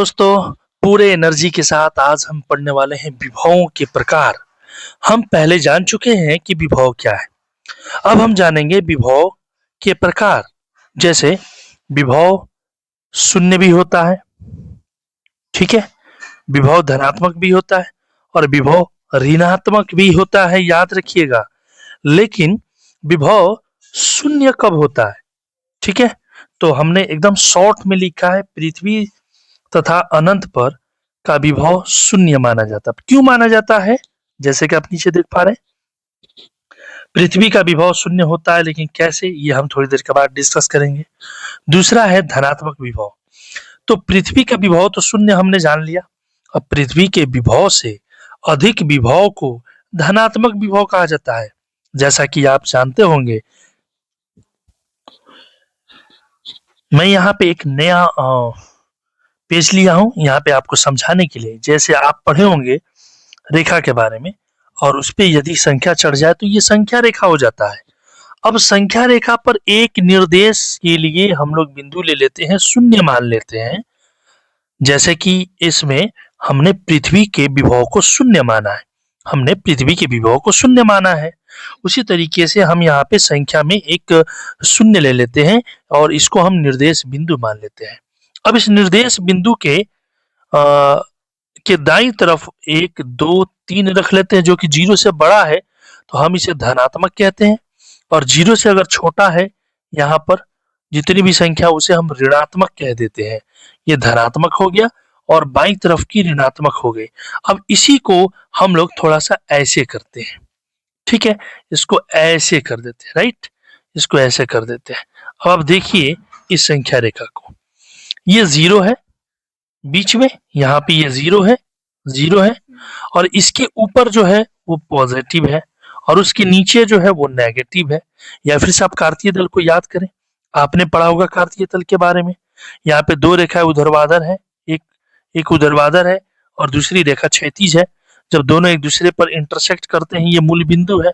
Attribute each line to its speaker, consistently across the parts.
Speaker 1: दोस्तों, पूरे एनर्जी के साथ आज हम पढ़ने वाले हैं विभवों के प्रकार। हम पहले जान चुके हैं कि विभव क्या है। अब हम जानेंगे विभव के प्रकार। जैसे विभव शून्य भी होता है, ठीक है, विभव धनात्मक भी होता है और विभव ऋणात्मक भी होता है, याद रखिएगा। लेकिन विभव शून्य कब होता है, ठीक है? तो हमने एकदम शॉर्ट में लिखा है, पृथ्वी तथा अनंत पर का विभव शून्य माना जाता है। क्यों माना जाता है? जैसे कि आप नीचे देख पा रहे हैं, पृथ्वी का विभव शून्य होता है, लेकिन कैसे, ये हम थोड़ी देर के बाद डिस्कस करेंगे। दूसरा है धनात्मक विभव। तो पृथ्वी का विभव तो शून्य हमने जान लिया। अब पृथ्वी के विभव से अधिक विभव को धनात्मक विभव कहा जाता है। जैसा कि आप जानते होंगे, मैं यहाँ पे एक नया पेज लिया हूं यहाँ पे आपको समझाने के लिए। जैसे आप पढ़े होंगे रेखा के बारे में, और उस पे यदि संख्या चढ़ जाए तो ये संख्या रेखा हो जाता है। अब संख्या रेखा पर एक निर्देश के लिए हम लोग बिंदु ले लेते हैं, शून्य मान लेते हैं। जैसे कि इसमें हमने पृथ्वी के विभव को शून्य माना है, हमने पृथ्वी के विभव को शून्य माना है। उसी तरीके से हम यहाँ पे संख्या में एक शून्य ले लेते हैं और इसको हम निर्देश बिंदु मान लेते हैं। अब इस निर्देश बिंदु के दाईं तरफ 1, 2, 3 रख लेते हैं, जो कि 0 से बड़ा है तो हम इसे धनात्मक कहते हैं, और 0 से अगर छोटा है यहाँ पर जितनी भी संख्या उसे हम ऋणात्मक कह देते हैं। ये धनात्मक हो गया और बाईं तरफ की ऋणात्मक हो गई। अब इसी को हम लोग थोड़ा सा ऐसे करते हैं, ठीक है, इसको ऐसे कर देते हैं, राइट, इसको ऐसे कर देते हैं। अब आप देखिए इस संख्या रेखा को, ये 0 है बीच में, यहाँ पे ये 0 है, 0 है, और इसके ऊपर जो है वो पॉजिटिव है और उसके नीचे जो है वो नेगेटिव है। या फिर से आप कार्तीय तल को याद करें, आपने पढ़ा होगा कार्तीय तल के बारे में। यहाँ पे 2 रेखा ऊर्ध्वाधर है, एक ऊर्ध्वाधर है और दूसरी रेखा क्षैतिज है। जब दोनों एक दूसरे पर इंटरसेक्ट करते हैं, ये मूल बिंदु है।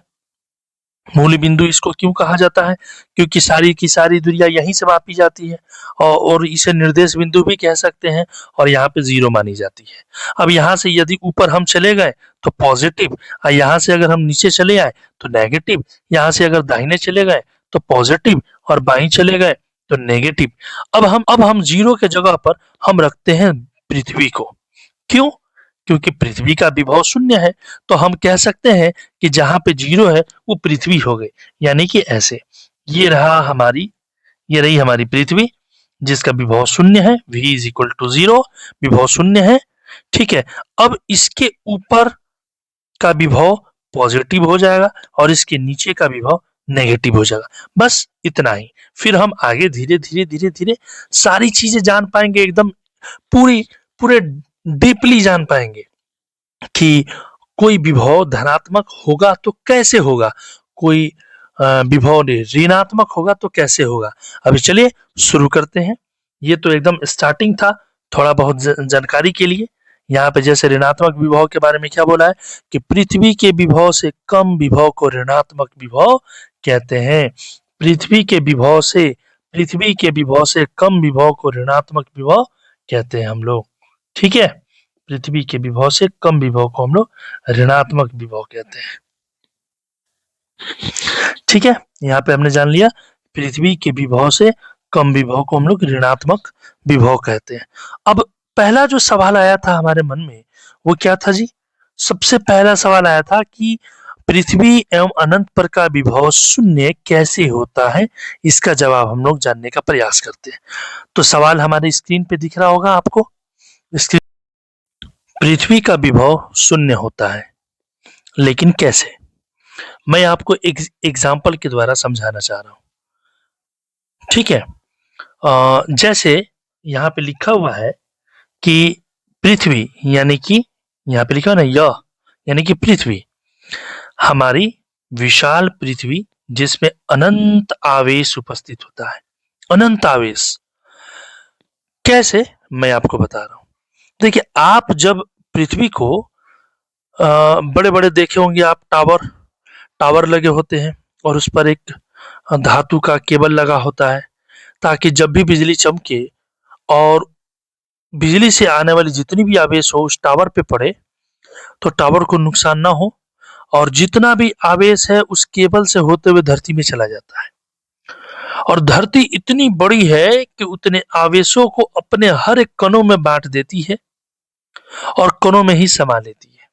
Speaker 1: मूल बिंदु इसको क्यों कहा जाता है? क्योंकि सारी की सारी दूरियां यहीं से मापी जाती है, और इसे निर्देश बिंदु भी कह सकते हैं, और यहाँ पे 0 मानी जाती है। अब यहाँ से यदि ऊपर हम चले गए तो पॉजिटिव, और यहाँ से अगर हम नीचे चले आए तो नेगेटिव, यहाँ से अगर दाहिने चले गए तो पॉजिटिव और बाईं चले गए तो नेगेटिव। अब हम 0 के जगह पर हम रखते हैं पृथ्वी को। क्यों? क्योंकि पृथ्वी का विभव शून्य है, तो हम कह सकते हैं कि जहां पे 0 है वो पृथ्वी हो गई। यानी कि ऐसे, ये रही हमारी पृथ्वी जिसका विभव शून्य है, v इज इक्वल टू 0, विभव शून्य है, ठीक है। अब इसके ऊपर का विभव पॉजिटिव हो जाएगा और इसके नीचे का विभव नेगेटिव हो जाएगा, बस इतना ही। फिर हम आगे धीरे धीरे धीरे धीरे सारी चीजें जान पाएंगे, एकदम पूरे डीपली जान पाएंगे कि कोई विभव धनात्मक होगा तो कैसे होगा, कोई विभव ऋणात्मक होगा तो कैसे होगा। अभी चलिए शुरू करते हैं। ये तो एकदम स्टार्टिंग था, थोड़ा बहुत जानकारी के लिए। यहाँ पे जैसे ऋणात्मक विभव के बारे में क्या बोला है कि पृथ्वी के विभव से कम विभव को ऋणात्मक विभव कहते हैं। पृथ्वी के विभव से कम विभव को ऋणात्मक विभव कहते हैं हम लोग, ठीक है। पृथ्वी के विभव से कम विभव को हम लोग ऋणात्मक विभव कहते हैं, ठीक है। यहाँ पे हमने जान लिया पृथ्वी के विभव से कम विभव को हम लोग ऋणात्मक विभव कहते हैं। अब पहला जो सवाल आया था हमारे मन में वो क्या था जी? सबसे पहला सवाल आया था कि पृथ्वी एवं अनंत पर का विभव शून्य कैसे होता है। इसका जवाब हम लोग जानने का प्रयास करते हैं। तो सवाल हमारे स्क्रीन पे दिख रहा होगा आपको। पृथ्वी का विभव शून्य होता है, लेकिन कैसे? मैं आपको एक एग्जाम्पल के द्वारा समझाना चाह रहा हूं, ठीक है। जैसे यहाँ पे लिखा हुआ है कि पृथ्वी, यानी कि यहाँ पे लिखा है ना यानी कि पृथ्वी, हमारी विशाल पृथ्वी जिसमें अनंत आवेश उपस्थित होता है। अनंत आवेश कैसे, मैं आपको बता रहा हूं। देखिए, आप जब पृथ्वी को बड़े बड़े देखे होंगे आप, टावर लगे होते हैं और उस पर एक धातु का केबल लगा होता है, ताकि जब भी बिजली चमके और बिजली से आने वाली जितनी भी आवेश हो उस टावर पे पड़े तो टावर को नुकसान ना हो, और जितना भी आवेश है उस केबल से होते हुए धरती में चला जाता है। और धरती इतनी बड़ी है कि उतने आवेशों को अपने हर एक कणों में बांट देती है और कणों में ही समा लेती है।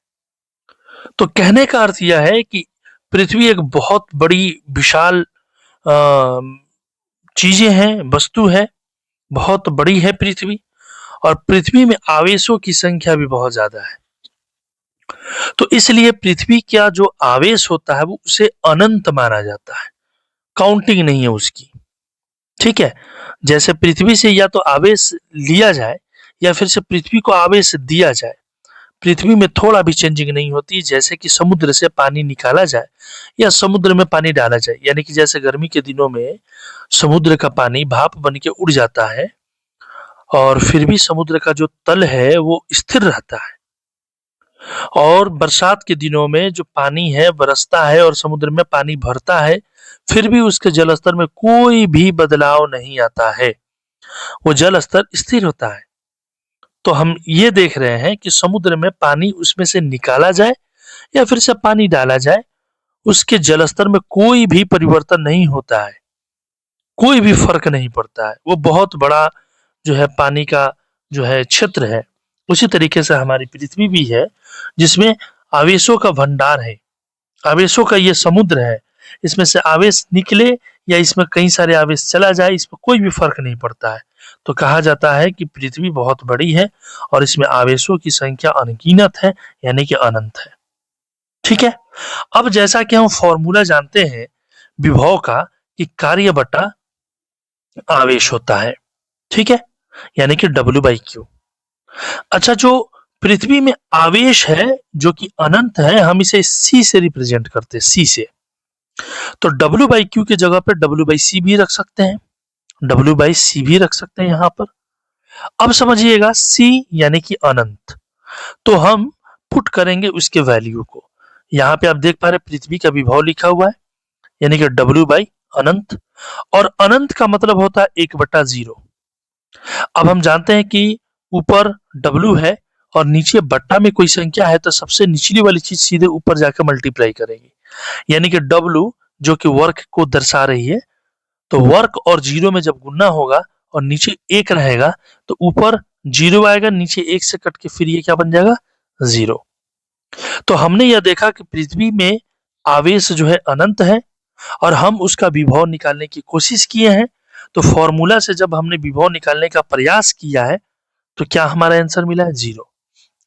Speaker 1: तो कहने का अर्थ यह है कि पृथ्वी एक बहुत बड़ी विशाल चीजें हैं, वस्तु है, बहुत बड़ी है पृथ्वी, और पृथ्वी में आवेशों की संख्या भी बहुत ज्यादा है। तो इसलिए पृथ्वी का जो आवेश होता है वो उसे अनंत माना जाता है, काउंटिंग नहीं है उसकी। ठीक है, जैसे पृथ्वी से या तो आवेश लिया जाए या फिर से पृथ्वी को आवेश दिया जाए, पृथ्वी में थोड़ा भी चेंजिंग नहीं होती। जैसे कि समुद्र से पानी निकाला जाए या समुद्र में पानी डाला जाए, यानी कि जैसे गर्मी के दिनों में समुद्र का पानी भाप बन के उड़ जाता है और फिर भी समुद्र का जो तल है वो स्थिर रहता है, और बरसात के दिनों में जो पानी है बरसता है और समुद्र में पानी भरता है, फिर भी उसके जल स्तर में कोई भी बदलाव नहीं आता है, वो जल स्तर स्थिर होता है। तो हम ये देख रहे हैं कि समुद्र में पानी उसमें से निकाला जाए या फिर से पानी डाला जाए, उसके जल स्तर में कोई भी परिवर्तन नहीं होता है, कोई भी फर्क नहीं पड़ता है। वो बहुत बड़ा जो है पानी का जो है क्षेत्र है। उसी तरीके से हमारी पृथ्वी भी है, जिसमें आवेशों का भंडार है, आवेशों का ये समुद्र है। इसमें से आवेश निकले या इसमें कई सारे आवेश चला जाए, इसमें कोई भी फर्क नहीं पड़ता है। तो कहा जाता है कि पृथ्वी बहुत बड़ी है और इसमें आवेशों की संख्या अनगिनत है, यानी कि अनंत है। ठीक है, अब जैसा कि हम फॉर्मूला जानते हैं विभव का कि कार्य बटा आवेश होता है, ठीक है, यानी कि W/Q। अच्छा, जो पृथ्वी में आवेश है जो कि अनंत है, हम इसे C से रिप्रेजेंट करते हैं, C से। तो W/Q की जगह पे W/C भी रख सकते हैं, W/C भी रख सकते हैं यहां पर। अब समझिएगा C यानी कि अनंत, तो हम पुट करेंगे उसके वैल्यू को। यहाँ पे आप देख पा रहे पृथ्वी का विभव लिखा हुआ है, यानी कि W/ अनंत, और अनंत का मतलब होता है 1/0। अब हम जानते हैं कि ऊपर W है और नीचे बट्टा में कोई संख्या है, तो सबसे निचली वाली चीज सीधे ऊपर जाकर मल्टीप्लाई करेगी, यानी कि W जो कि वर्क को दर्शा रही है, तो वर्क और 0 में जब गुना होगा और नीचे 1 रहेगा तो ऊपर 0 आएगा, नीचे 1 से कट के फिर ये क्या बन जाएगा, 0। तो हमने यह देखा कि पृथ्वी में आवेश जो है अनंत है और हम उसका विभव निकालने की कोशिश किए हैं। तो फॉर्मूला से जब हमने विभव निकालने का प्रयास किया है तो क्या हमारा आंसर मिला है, 0।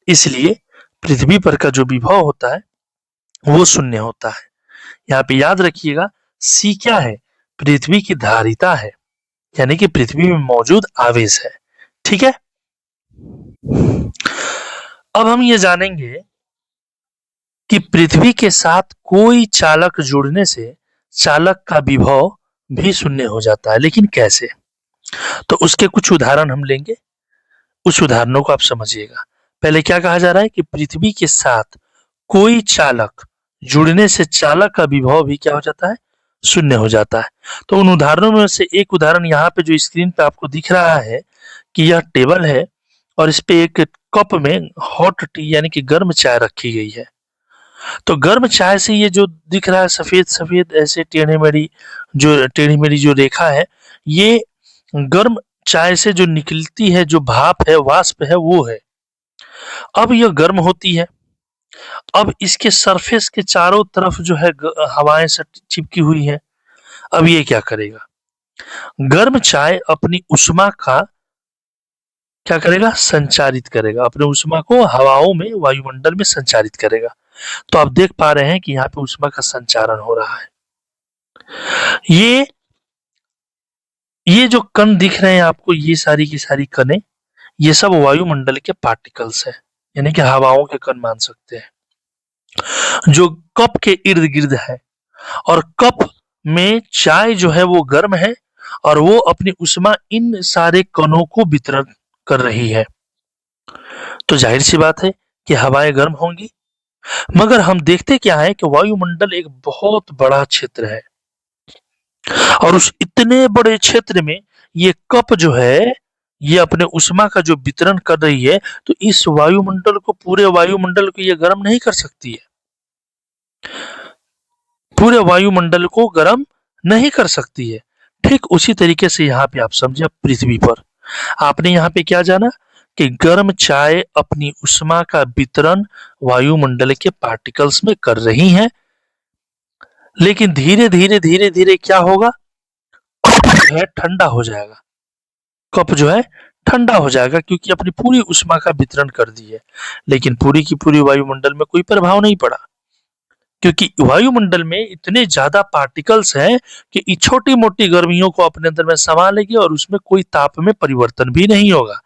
Speaker 1: इसलिए पृथ्वी पर का जो विभव होता है वो शून्य होता है। यहाँ पे याद रखिएगा C क्या है, पृथ्वी की धारिता है, यानी कि पृथ्वी में मौजूद आवेश है। ठीक है, अब हम ये जानेंगे कि पृथ्वी के साथ कोई चालक जुड़ने से चालक का विभव भी शून्य हो जाता है, लेकिन कैसे? तो उसके कुछ उदाहरण हम लेंगे, उस उदाहरणों को आप समझिएगा। पहले क्या कहा जा रहा है कि पृथ्वी के साथ कोई चालक जुड़ने से चालक का विभव भी क्या हो जाता है, शून्य हो जाता है। तो उन उदाहरणों में से एक उदाहरण यहाँ पे जो स्क्रीन पे आपको दिख रहा है कि यह टेबल है और इस पे एक कप में हॉट टी यानी कि गर्म चाय रखी गई है। तो गर्म चाय से ये जो दिख रहा है सफेद सफेद ऐसे टेढ़ी मेढ़ी जो रेखा है, ये गर्म चाय से जो निकलती है, जो भाप है, वाष्प है, वो है। अब यह गर्म होती है, अब इसके सरफेस के चारों तरफ जो है हवाएं चिपकी हुई है। अब ये क्या करेगा, गर्म चाय अपनी उष्मा का क्या करेगा, संचारित करेगा, अपने उष्मा को हवाओं में, वायुमंडल में संचारित करेगा। तो आप देख पा रहे हैं कि यहाँ पे उष्मा का संचारण हो रहा है। ये जो कण दिख रहे हैं आपको, ये सारी की सारी कणें, ये सब वायुमंडल के पार्टिकल्स है, यानी कि हवाओं के कण मान सकते हैं, जो कप के इर्द गिर्द है। और कप में चाय जो है वो गर्म है और वो अपनी उष्मा इन सारे कणों को वितरण कर रही है। तो जाहिर सी बात है कि हवाएं गर्म होंगी। मगर हम देखते क्या है कि वायुमंडल एक बहुत बड़ा क्षेत्र है और उस इतने बड़े क्षेत्र में ये कप जो है ये अपने उष्मा का जो वितरण कर रही है, तो इस वायुमंडल को, पूरे वायुमंडल को ये गर्म नहीं कर सकती है, पूरे वायुमंडल को गर्म नहीं कर सकती है। ठीक उसी तरीके से यहाँ पे आप समझे, पृथ्वी पर आपने यहाँ पे क्या जाना कि गर्म चाय अपनी उष्मा का वितरण वायुमंडल के पार्टिकल्स में कर रही हैं, लेकिन धीरे धीरे धीरे धीरे क्या होगा, कप जो है ठंडा हो जाएगा, कप जो है ठंडा हो जाएगा, क्योंकि अपनी पूरी उष्मा का वितरण कर दी है, लेकिन पूरी की पूरी वायुमंडल में कोई प्रभाव नहीं पड़ा, क्योंकि वायुमंडल में इतने ज्यादा पार्टिकल्स हैं कि ये छोटी मोटी गर्मियों को अपने अंदर में समा लेगी और उसमें कोई ताप में परिवर्तन भी नहीं होगा।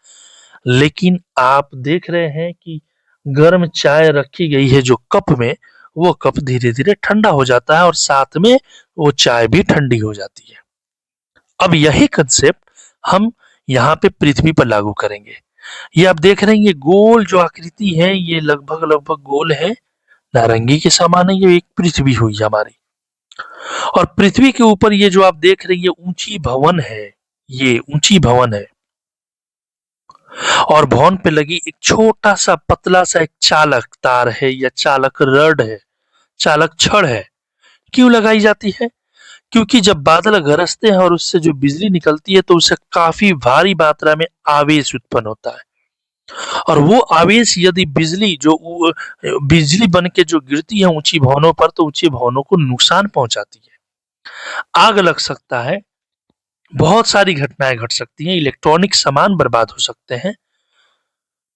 Speaker 1: लेकिन आप देख रहे हैं कि गर्म चाय रखी गई है जो कप में, वो कप धीरे धीरे ठंडा हो जाता है और साथ में वो चाय भी ठंडी हो जाती है। अब यही कंसेप्ट हम यहाँ पे पृथ्वी पर लागू करेंगे। ये आप देख रहे हैं, ये गोल जो आकृति है, ये लगभग लगभग गोल है, नारंगी के समान है, ये एक पृथ्वी हुई हमारी। और पृथ्वी के ऊपर ये जो आप देख रहे हैं, ये ऊंची भवन है, ये ऊंची भवन है, और भवन पे लगी एक छोटा सा पतला सा एक चालक तार है या चालक रड है, चालक छड़ है। क्यों लगाई जाती है? क्योंकि जब बादल गरजते हैं और उससे जो बिजली निकलती है, तो उससे काफी भारी मात्रा में आवेश उत्पन्न होता है, और वो आवेश यदि बिजली बन के जो गिरती है ऊंची भवनों पर, तो ऊंची भवनों को नुकसान पहुंचाती है, आग लग सकता है, बहुत सारी घटनाएं घट सकती हैं, इलेक्ट्रॉनिक सामान बर्बाद हो सकते हैं।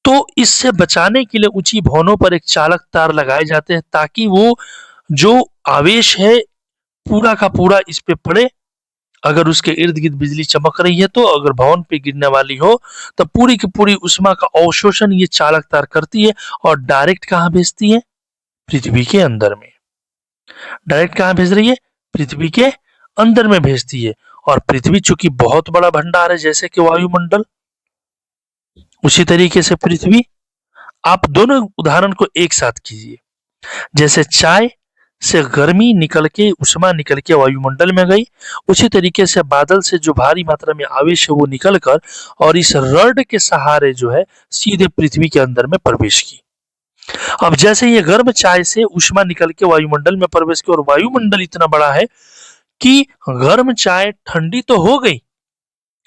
Speaker 1: तो इससे बचाने के लिए ऊंची भवनों पर एक चालक तार लगाए जाते हैं, ताकि वो जो आवेश है पूरा का पूरा इस पे पड़े। अगर उसके इर्द गिर्द बिजली चमक रही है, तो अगर भवन पे गिरने वाली हो, तो पूरी की पूरी उष्मा का अवशोषण ये चालक तार करती है और डायरेक्ट कहाँ भेजती है? पृथ्वी के अंदर में। डायरेक्ट कहाँ भेज रही है? पृथ्वी के अंदर में भेजती है। और पृथ्वी चूंकि बहुत बड़ा भंडार है, जैसे कि वायुमंडल, उसी तरीके से पृथ्वी। आप दोनों उदाहरण को एक साथ कीजिए। जैसे चाय से गर्मी निकल के, उष्मा निकल के वायुमंडल में गई, उसी तरीके से बादल से जो भारी मात्रा में आवेश है वो निकल कर और इस रड के सहारे जो है सीधे पृथ्वी के अंदर में प्रवेश की। अब जैसे ये गर्म चाय से उष्मा निकल के वायुमंडल में प्रवेश की, और वायुमंडल इतना बड़ा है कि गर्म चाय ठंडी तो हो गई,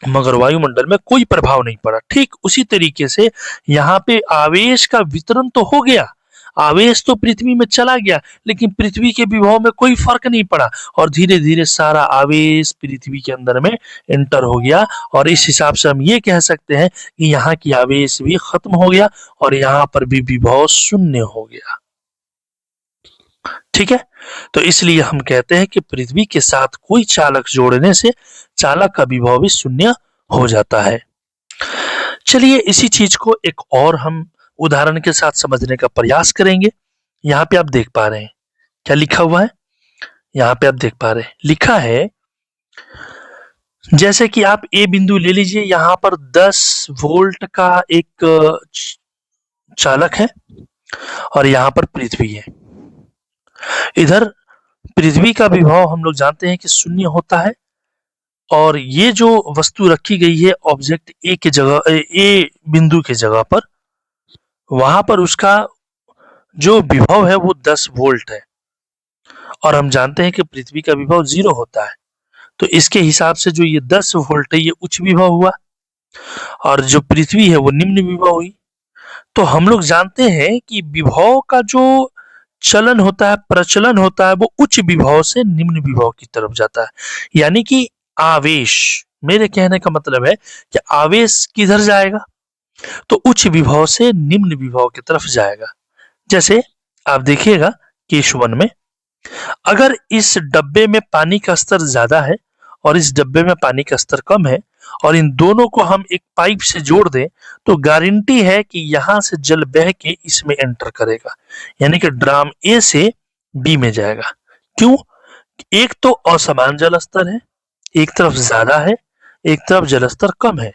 Speaker 1: मगर वायुमंडल में कोई प्रभाव नहीं पड़ा। ठीक उसी तरीके से यहाँ पे आवेश का वितरण तो हो गया, आवेश तो पृथ्वी में चला गया, लेकिन पृथ्वी के विभव में कोई फर्क नहीं पड़ा, और धीरे धीरे सारा आवेश पृथ्वी के अंदर में एंटर हो गया। और इस हिसाब से हम ये कह सकते हैं कि यहाँ की आवेश भी खत्म हो गया और यहाँ पर भी विभव शून्य हो गया। ठीक है, तो इसलिए हम कहते हैं कि पृथ्वी के साथ कोई चालक जोड़ने से चालक का विभव भी शून्य हो जाता है। चलिए इसी चीज को एक और हम उदाहरण के साथ समझने का प्रयास करेंगे। यहाँ पे आप देख पा रहे हैं क्या लिखा हुआ है? यहाँ पे आप देख पा रहे हैं, लिखा है, जैसे कि आप ए बिंदु ले लीजिए, यहाँ पर 10 वोल्ट का एक चालक है और यहाँ पर पृथ्वी है। इधर पृथ्वी का विभव हम लोग जानते हैं कि शून्य होता है, और ये जो वस्तु रखी गई है ऑब्जेक्ट ए के जगह, ए बिंदु के जगह पर, वहां पर उसका जो विभव है वो 10 वोल्ट है, और हम जानते हैं कि पृथ्वी का विभव 0 होता है। तो इसके हिसाब से जो ये 10 वोल्ट है ये उच्च विभव हुआ, और जो पृथ्वी है वो निम्न विभव हुई। तो हम लोग जानते हैं कि विभव का जो चलन होता है, प्रचलन होता है, वो उच्च विभव से निम्न विभव की तरफ जाता है। यानी कि आवेश, मेरे कहने का मतलब है कि आवेश किधर जाएगा? तो उच्च विभव से निम्न विभव की तरफ जाएगा। जैसे आप देखिएगा केस 1 में, अगर इस डब्बे में पानी का स्तर ज्यादा है और इस डब्बे में पानी का स्तर कम है, और इन दोनों को हम एक पाइप से जोड़ दें, तो गारंटी है कि यहां से जल बह के इसमें एंटर करेगा, यानी कि ड्राम ए से बी में जाएगा। क्यों? एक तो असमान जल स्तर है, एक तरफ ज्यादा है, एक तरफ जल स्तर कम है,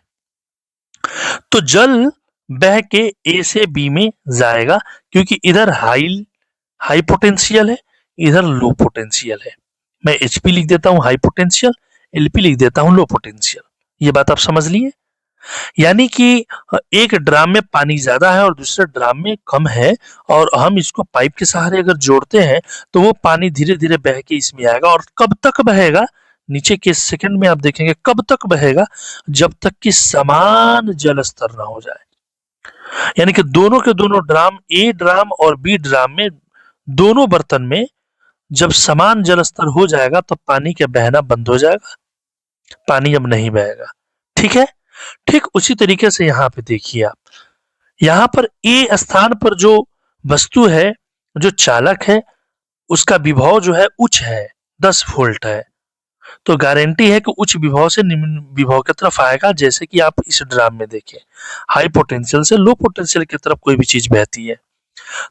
Speaker 1: तो जल बह के ए से बी में जाएगा, क्योंकि इधर हाई पोटेंशियल है, इधर लो पोटेंशियल है। मैं एचपी लिख देता हूं हाई पोटेंशियल, एलपी लिख देता हूं लो पोटेंशियल। ये बात आप समझ लिए। यानी कि एक ड्राम में पानी ज्यादा है और दूसरे ड्राम में कम है, और हम इसको पाइप के सहारे अगर जोड़ते हैं तो वो पानी धीरे धीरे बह के इसमें आएगा। और कब तक बहेगा, नीचे के सेकंड में आप देखेंगे कब तक बहेगा, जब तक कि समान जल स्तर ना हो जाए। यानी कि दोनों के दोनों ड्राम, ए ड्राम और बी ड्राम में, दोनों बर्तन में जब समान जल स्तर हो जाएगा तो पानी का बहना बंद हो जाएगा, पानी अब नहीं बहेगा। ठीक है। ठीक उसी तरीके से यहाँ पे देखिए आप, यहाँ पर ए स्थान पर जो वस्तु है, जो चालक है, उसका विभव जो है उच्च है, 10 वोल्ट है, तो गारंटी है कि उच्च विभव से निम्न विभव की तरफ आएगा। जैसे कि आप इस ड्राम में देखें, हाई पोटेंशियल से लो पोटेंशियल की तरफ कोई भी चीज बहती है,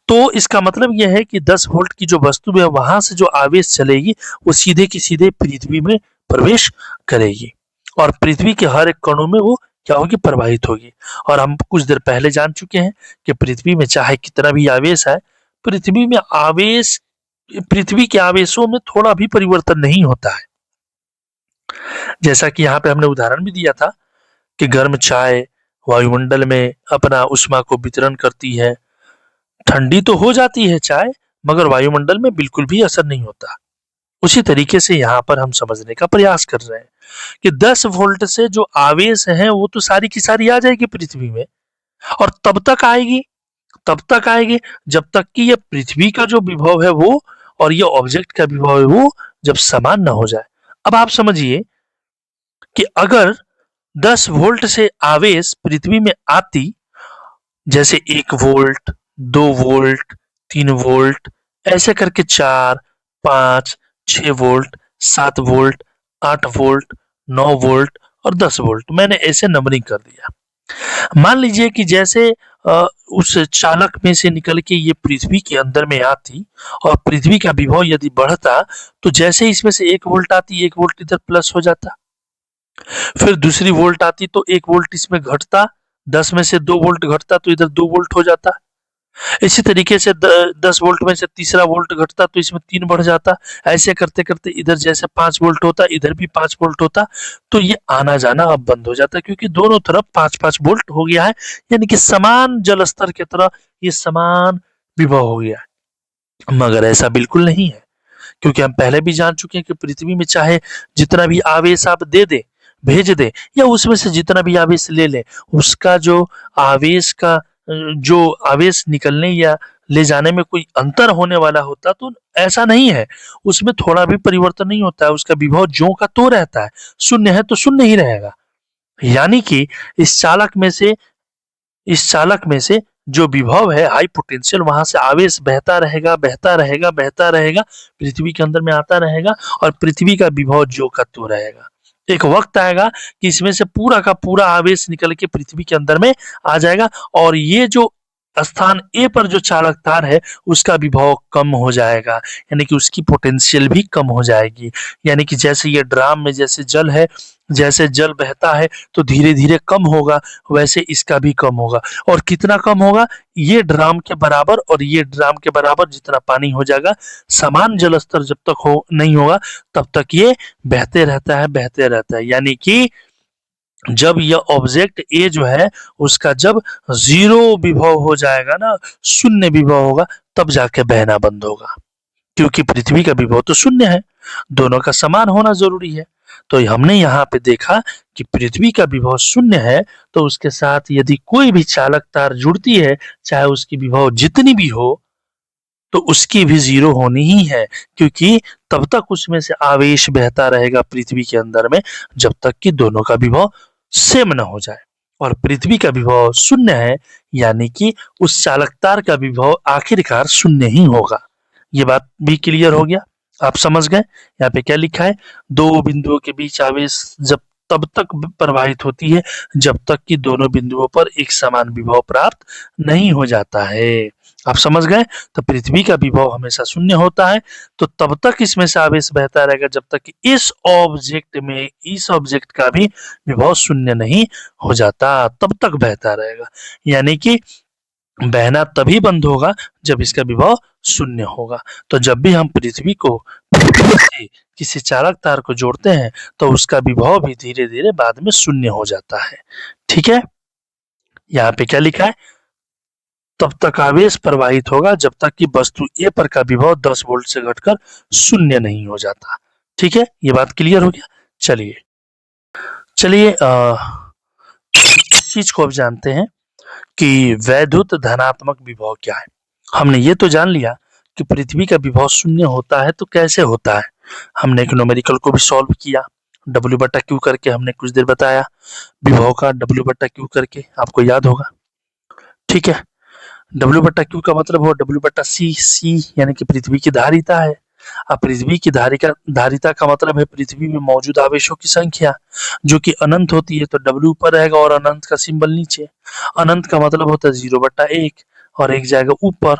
Speaker 1: तो इसका मतलब यह है कि 10 वोल्ट की जो वस्तु है वहां से जो आवेश चलेगी वो सीधे की सीधे पृथ्वी में प्रवेश करेगी, और पृथ्वी के हर एक कणों में वो क्या होगी, प्रवाहित होगी। और हम कुछ देर पहले जान चुके हैं कि पृथ्वी में चाहे कितना भी आवेश है, पृथ्वी में आवेश, पृथ्वी के आवेशों में थोड़ा भी परिवर्तन नहीं होता है। जैसा कि यहाँ पे हमने उदाहरण भी दिया था कि गर्म चाय वायुमंडल में अपना ऊष्मा को वितरण करती है, ठंडी तो हो जाती है चाय, मगर वायुमंडल में बिल्कुल भी असर नहीं होता। उसी तरीके से यहाँ पर हम समझने का प्रयास कर रहे हैं कि 10 वोल्ट से जो आवेश है वो तो सारी की सारी आ जाएगी पृथ्वी में, और तब तक आएगी जब तक कि ये पृथ्वी का जो विभव है वो और ये ऑब्जेक्ट का विभव है वो जब समान ना हो जाए। अब आप समझिए कि अगर 10 वोल्ट से आवेश पृथ्वी में आती, जैसे 1 वोल्ट, 2 वोल्ट, 3 वोल्ट, ऐसे करके 4, 5, 6 वोल्ट, 7 वोल्ट, 8 वोल्ट, 9 वोल्ट और 10 वोल्ट, मैंने ऐसे नंबरिंग कर दिया। मान लीजिए कि जैसे उस चालक में से निकल के ये पृथ्वी के अंदर में आती और पृथ्वी का विभव यदि बढ़ता, तो जैसे इसमें से 1 वोल्ट आती, 1 वोल्ट इधर प्लस हो जाता, फिर दूसरी वोल्ट आती तो 1 वोल्ट इसमें घटता, 10 में से 2 वोल्ट घटता तो इधर 2 वोल्ट हो जाता। इसी तरीके से 10 वोल्ट में से तीसरा वोल्ट घटता तो इसमें 3 बढ़ जाता। ऐसे करते करते इधर जैसे 5 वोल्ट होता, इधर भी 5 वोल्ट होता, तो ये आना जाना अब बंद हो जाता, क्योंकि दोनों तरफ 5-5 वोल्ट हो गया है। यानी कि समान जल स्तर की तरह ये समान विभव हो गया है। मगर ऐसा बिल्कुल नहीं है, क्योंकि हम पहले भी जान चुके हैं कि पृथ्वी में चाहे जितना भी आवेश आप दे दे, भेज दे, या उसमें से जितना भी आवेश ले ले, उसका जो आवेश का जो आवेश निकलने या ले जाने में कोई अंतर होने वाला होता, तो ऐसा नहीं है, उसमें थोड़ा भी परिवर्तन नहीं होता है, उसका विभव ज्यों का त्यों रहता है, शून्य है तो शून्य ही रहेगा। यानी कि इस चालक में से जो विभव है हाई पोटेंशियल, वहां से आवेश बहता रहेगा, बहता रहेगा, बहता रहेगा, पृथ्वी के अंदर में आता रहेगा, और पृथ्वी का विभव जो का त्यों रहेगा। एक वक्त आएगा कि इसमें से पूरा का पूरा आवेश निकल के पृथ्वी के अंदर में आ जाएगा, और ये जो स्थान ए पर जो चालक तार है उसका विभव कम हो जाएगा, यानी कि उसकी पोटेंशियल भी कम हो जाएगी। यानी कि जैसे ये ड्राम में जैसे जल है, जैसे जल बहता है तो धीरे धीरे कम होगा, वैसे इसका भी कम होगा। और कितना कम होगा, ये ड्राम के बराबर और ये ड्राम के बराबर जितना पानी हो जाएगा, समान जल स्तर जब तक हो नहीं होगा तब तक ये बहते रहता है, बहते रहता है। यानी कि जब यह ऑब्जेक्ट ए जो है उसका जब जीरो विभव हो जाएगा ना, शून्य विभव होगा, तब जाके बहना बंद होगा, क्योंकि पृथ्वी का विभव तो शून्य है, दोनों का समान होना जरूरी है। तो हमने यहाँ पे देखा कि पृथ्वी का विभव शून्य है, तो उसके साथ यदि कोई भी चालक तार जुड़ती है, चाहे उसकी विभव जितनी भी हो, तो उसकी भी जीरो होनी ही है, क्योंकि तब तक उसमें से आवेश बहता रहेगा पृथ्वी के अंदर में जब तक कि दोनों का विभव सेम न हो जाए। और पृथ्वी का विभव शून्य है, यानी कि उस चालक तार का विभव आखिरकार शून्य ही होगा। ये बात भी क्लियर हो गया, आप समझ गए। यहाँ पे क्या लिखा है, दो बिंदुओं के बीच आवेश जब तब तक प्रवाहित होती है जब तक कि दोनों बिंदुओं पर एक समान विभव प्राप्त नहीं हो जाता है। आप समझ गए। तो पृथ्वी का विभव हमेशा शून्य होता है, तो तब तक इसमें से आवेश बहता रहेगा जब तक कि इस ऑब्जेक्ट का भी विभव शून्य नहीं हो जाता, तब तक बहता रहेगा। यानी कि बहना तभी बंद होगा जब इसका विभव शून्य होगा। तो जब भी हम पृथ्वी को किसी चालक तार को जोड़ते हैं तो उसका विभव भी धीरे धीरे बाद में शून्य हो जाता है। ठीक है, यहाँ पे क्या लिखा है, तब तक आवेश प्रवाहित होगा जब तक कि वस्तु ए पर का विभव 10 वोल्ट से घटकर शून्य नहीं हो जाता। ठीक है, ये बात क्लियर हो गया। चलिए चलिए इस चीज को अब जानते हैं कि वैद्युत धनात्मक विभव क्या है। हमने ये तो जान लिया कि पृथ्वी का विभव शून्य होता है, तो कैसे होता है। हमने एक न्यूमेरिकल को भी सॉल्व किया, W/Q करके हमने कुछ देर बताया विभव का, W/Q करके, आपको याद होगा। ठीक है, W/Q का मतलब हो W/C, C यानी कि पृथ्वी की धारिता है। अब पृथ्वी की धारिता का मतलब है पृथ्वी में मौजूद आवेशों की संख्या, जो कि अनंत होती है, तो W ऊपर रहेगा और अनंत का सिंबल नीचे। अनंत का मतलब होता है 0/1 और एक जाएगा ऊपर,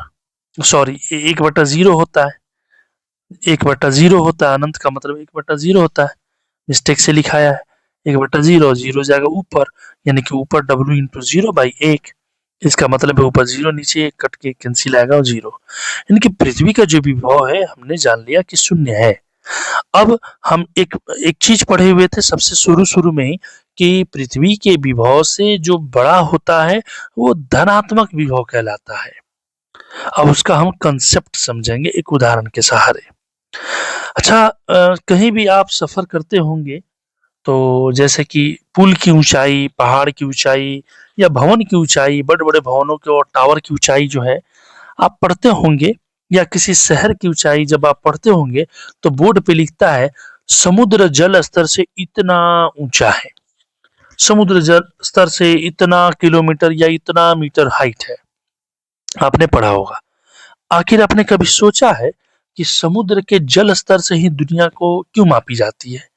Speaker 1: सॉरी 1/0 होता है, 1/0 होता है, अनंत का मतलब 1/0 होता है, मिस्टेक से लिखाया है 1/0, 0 जाएगा ऊपर, यानी कि ऊपर W इंटू 0/1, इसका मतलब है ऊपर 0 नीचे 1 कट के कैंसिल आएगा और 0, यानी कि पृथ्वी का जो विभव है हमने जान लिया कि शून्य है। अब हम एक एक चीज पढ़े हुए थे सबसे शुरू में ही कि पृथ्वी के विभव से जो बड़ा होता है वो धनात्मक विभव कहलाता है। अब उसका हम कंसेप्ट समझेंगे एक उदाहरण के सहारे। अच्छा, कहीं भी आप सफर करते होंगे तो जैसे कि पुल की ऊंचाई, पहाड़ की ऊंचाई या भवन की ऊंचाई, बड़े बड़े भवनों के और टावर की ऊंचाई जो है आप पढ़ते होंगे, या किसी शहर की ऊंचाई जब आप पढ़ते होंगे तो बोर्ड पे लिखता है समुद्र जल स्तर से इतना ऊंचा है, समुद्र जल स्तर से इतना किलोमीटर या इतना मीटर हाइट है, आपने पढ़ा होगा। आखिर आपने कभी सोचा है कि समुद्र के जल स्तर से ही दुनिया को क्यों मापी जाती है?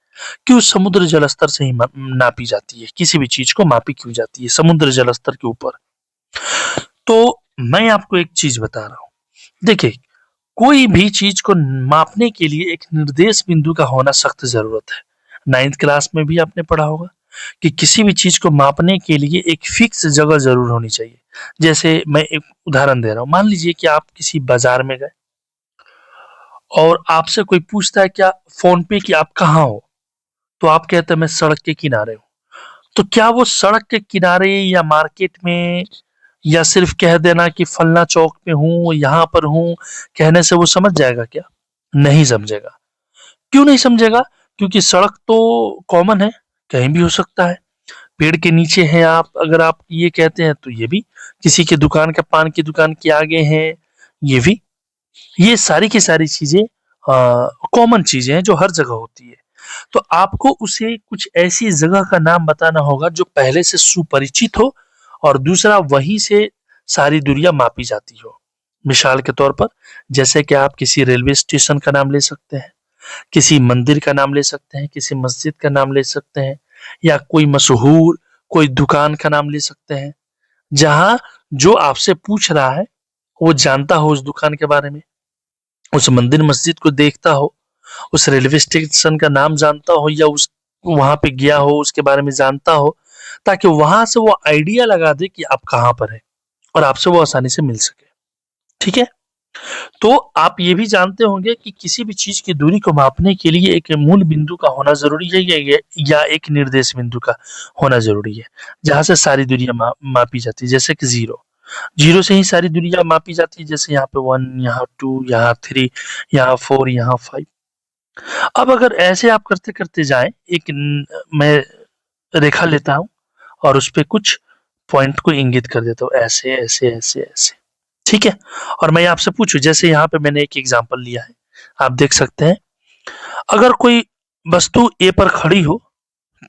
Speaker 1: क्यों समुद्र जल स्तर से ही नापी जाती है? किसी भी चीज को मापी क्यों जाती है समुद्र जल स्तर के ऊपर? तो मैं आपको एक चीज बता रहा हूं, देखिए कोई भी चीज को मापने के लिए एक निर्देश बिंदु का होना सख्त जरूरत है। 9th क्लास में भी आपने पढ़ा होगा कि किसी भी चीज को मापने के लिए एक फिक्स जगह जरूर होनी चाहिए। जैसे मैं एक उदाहरण दे रहा हूं, मान लीजिए कि आप किसी बाजार में गए और आपसे कोई पूछता है क्या फोन पे कि आप कहाँ हो, तो आप कहते हैं मैं सड़क के किनारे हूँ। तो क्या वो सड़क के किनारे या मार्केट में, या सिर्फ कह देना कि फलना चौक पे हूँ, यहाँ पर हूँ, कहने से वो समझ जाएगा क्या? नहीं समझेगा। क्यों नहीं समझेगा? क्योंकि सड़क तो कॉमन है, कहीं भी हो सकता है। पेड़ के नीचे हैं आप, अगर आप ये कहते हैं तो ये भी, किसी की दुकान का, पान की दुकान के आगे हैं, ये भी, ये सारी की सारी चीजें कॉमन चीजें हैं जो हर जगह होती है। तो आपको उसे कुछ ऐसी जगह का नाम बताना होगा जो पहले से सुपरिचित हो, और दूसरा वहीं से सारी दूरियां मापी जाती हो। मिसाल के तौर पर जैसे कि आप किसी रेलवे स्टेशन का नाम ले सकते हैं, किसी मंदिर का नाम ले सकते हैं, किसी मस्जिद का नाम ले सकते हैं, या कोई मशहूर कोई दुकान का नाम ले सकते हैं, जहां जो आपसे पूछ रहा है वो जानता हो उस दुकान के बारे में, उस मंदिर मस्जिद को देखता हो, उस रेलवे स्टेशन का नाम जानता हो, या उस वहां पे गया हो उसके बारे में जानता हो, ताकि वहां से वो आइडिया लगा दे कि आप कहाँ पर है और आपसे वो आसानी से मिल सके। ठीक है, तो आप ये भी जानते होंगे कि किसी भी चीज की दूरी को मापने के लिए एक मूल बिंदु का होना जरूरी है, या एक निर्देश बिंदु का होना जरूरी है, जहां से सारी दूरियां मापी जाती है। जैसे कि जीरो, जीरो से ही सारी दूरियां मापी जाती है, जैसे यहाँ पे 1, यहाँ 2, यहाँ 3, यहाँ 4, यहाँ 5। अब अगर ऐसे आप करते करते जाएं, मैं रेखा लेता हूं और उस पे कुछ पॉइंट को इंगित कर देता हूं, ऐसे ऐसे ऐसे ऐसे। ठीक है, और मैं आपसे पूछूं, जैसे यहाँ पे मैंने एक एग्जांपल लिया है, आप देख सकते हैं, अगर कोई वस्तु ए पर खड़ी हो,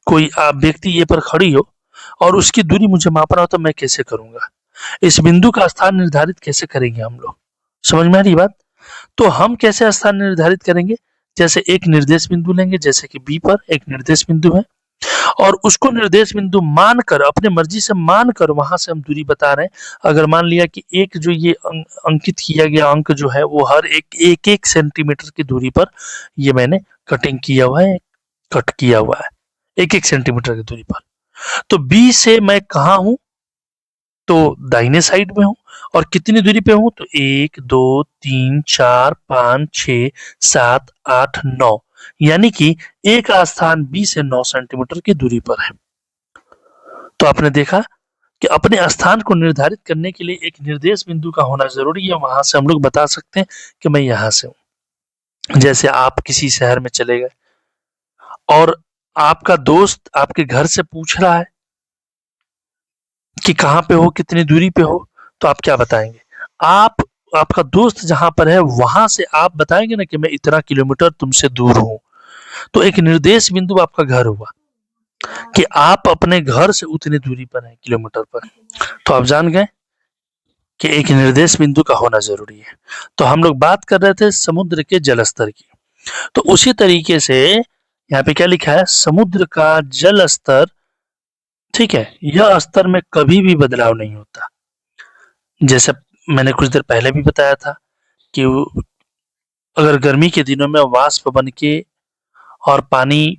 Speaker 1: कोई आप व्यक्ति ए पर खड़ी हो और उसकी दूरी मुझे मापना हो, तो मैं कैसे करूंगा? इस बिंदु का स्थान निर्धारित कैसे करेंगे हम लोग? समझ में आ रही बात? तो हम कैसे स्थान निर्धारित करेंगे? जैसे एक निर्देश बिंदु लेंगे, जैसे कि बी पर एक निर्देश बिंदु है, और उसको निर्देश बिंदु मानकर, अपने मर्जी से मानकर वहां से हम दूरी बता रहे हैं। अगर मान लिया कि एक जो ये अंकित किया गया अंक जो है वो हर एक एक सेंटीमीटर की दूरी पर ये मैंने कटिंग किया हुआ है, कट किया हुआ है एक एक सेंटीमीटर की दूरी पर। तो बी से मैं कहा हूं? तो दाहिने साइड में हूं। और कितनी दूरी पे हूं? तो 1 2 3 4 5 6 7 8 9, यानी कि ए का स्थान बी से 9 सेंटीमीटर की दूरी पर है। तो आपने देखा कि अपने स्थान को निर्धारित करने के लिए एक निर्देश बिंदु का होना जरूरी है। वहां से हम लोग बता सकते हैं कि मैं यहां से हूं। जैसे आप किसी शहर में चले गए और आपका दोस्त आपके घर से पूछ रहा है कि कहाँ पे हो, कितनी दूरी पे हो, तो आप क्या बताएंगे? आप आपका दोस्त जहां पर है वहां से आप बताएंगे ना कि मैं इतना किलोमीटर तुमसे दूर हूं। तो एक निर्देश बिंदु आपका घर हुआ कि आप अपने घर से उतनी दूरी पर हैं, किलोमीटर पर। तो आप जान गए कि एक निर्देश बिंदु का होना जरूरी है। तो हम लोग बात कर रहे थे समुद्र के जल स्तर की। तो उसी तरीके से यहाँ पे क्या लिखा है, समुद्र का जल स्तर, ठीक है, यह स्तर में कभी भी बदलाव नहीं होता। जैसे मैंने कुछ देर पहले भी बताया था कि अगर गर्मी के दिनों में वाष्प बन के और पानी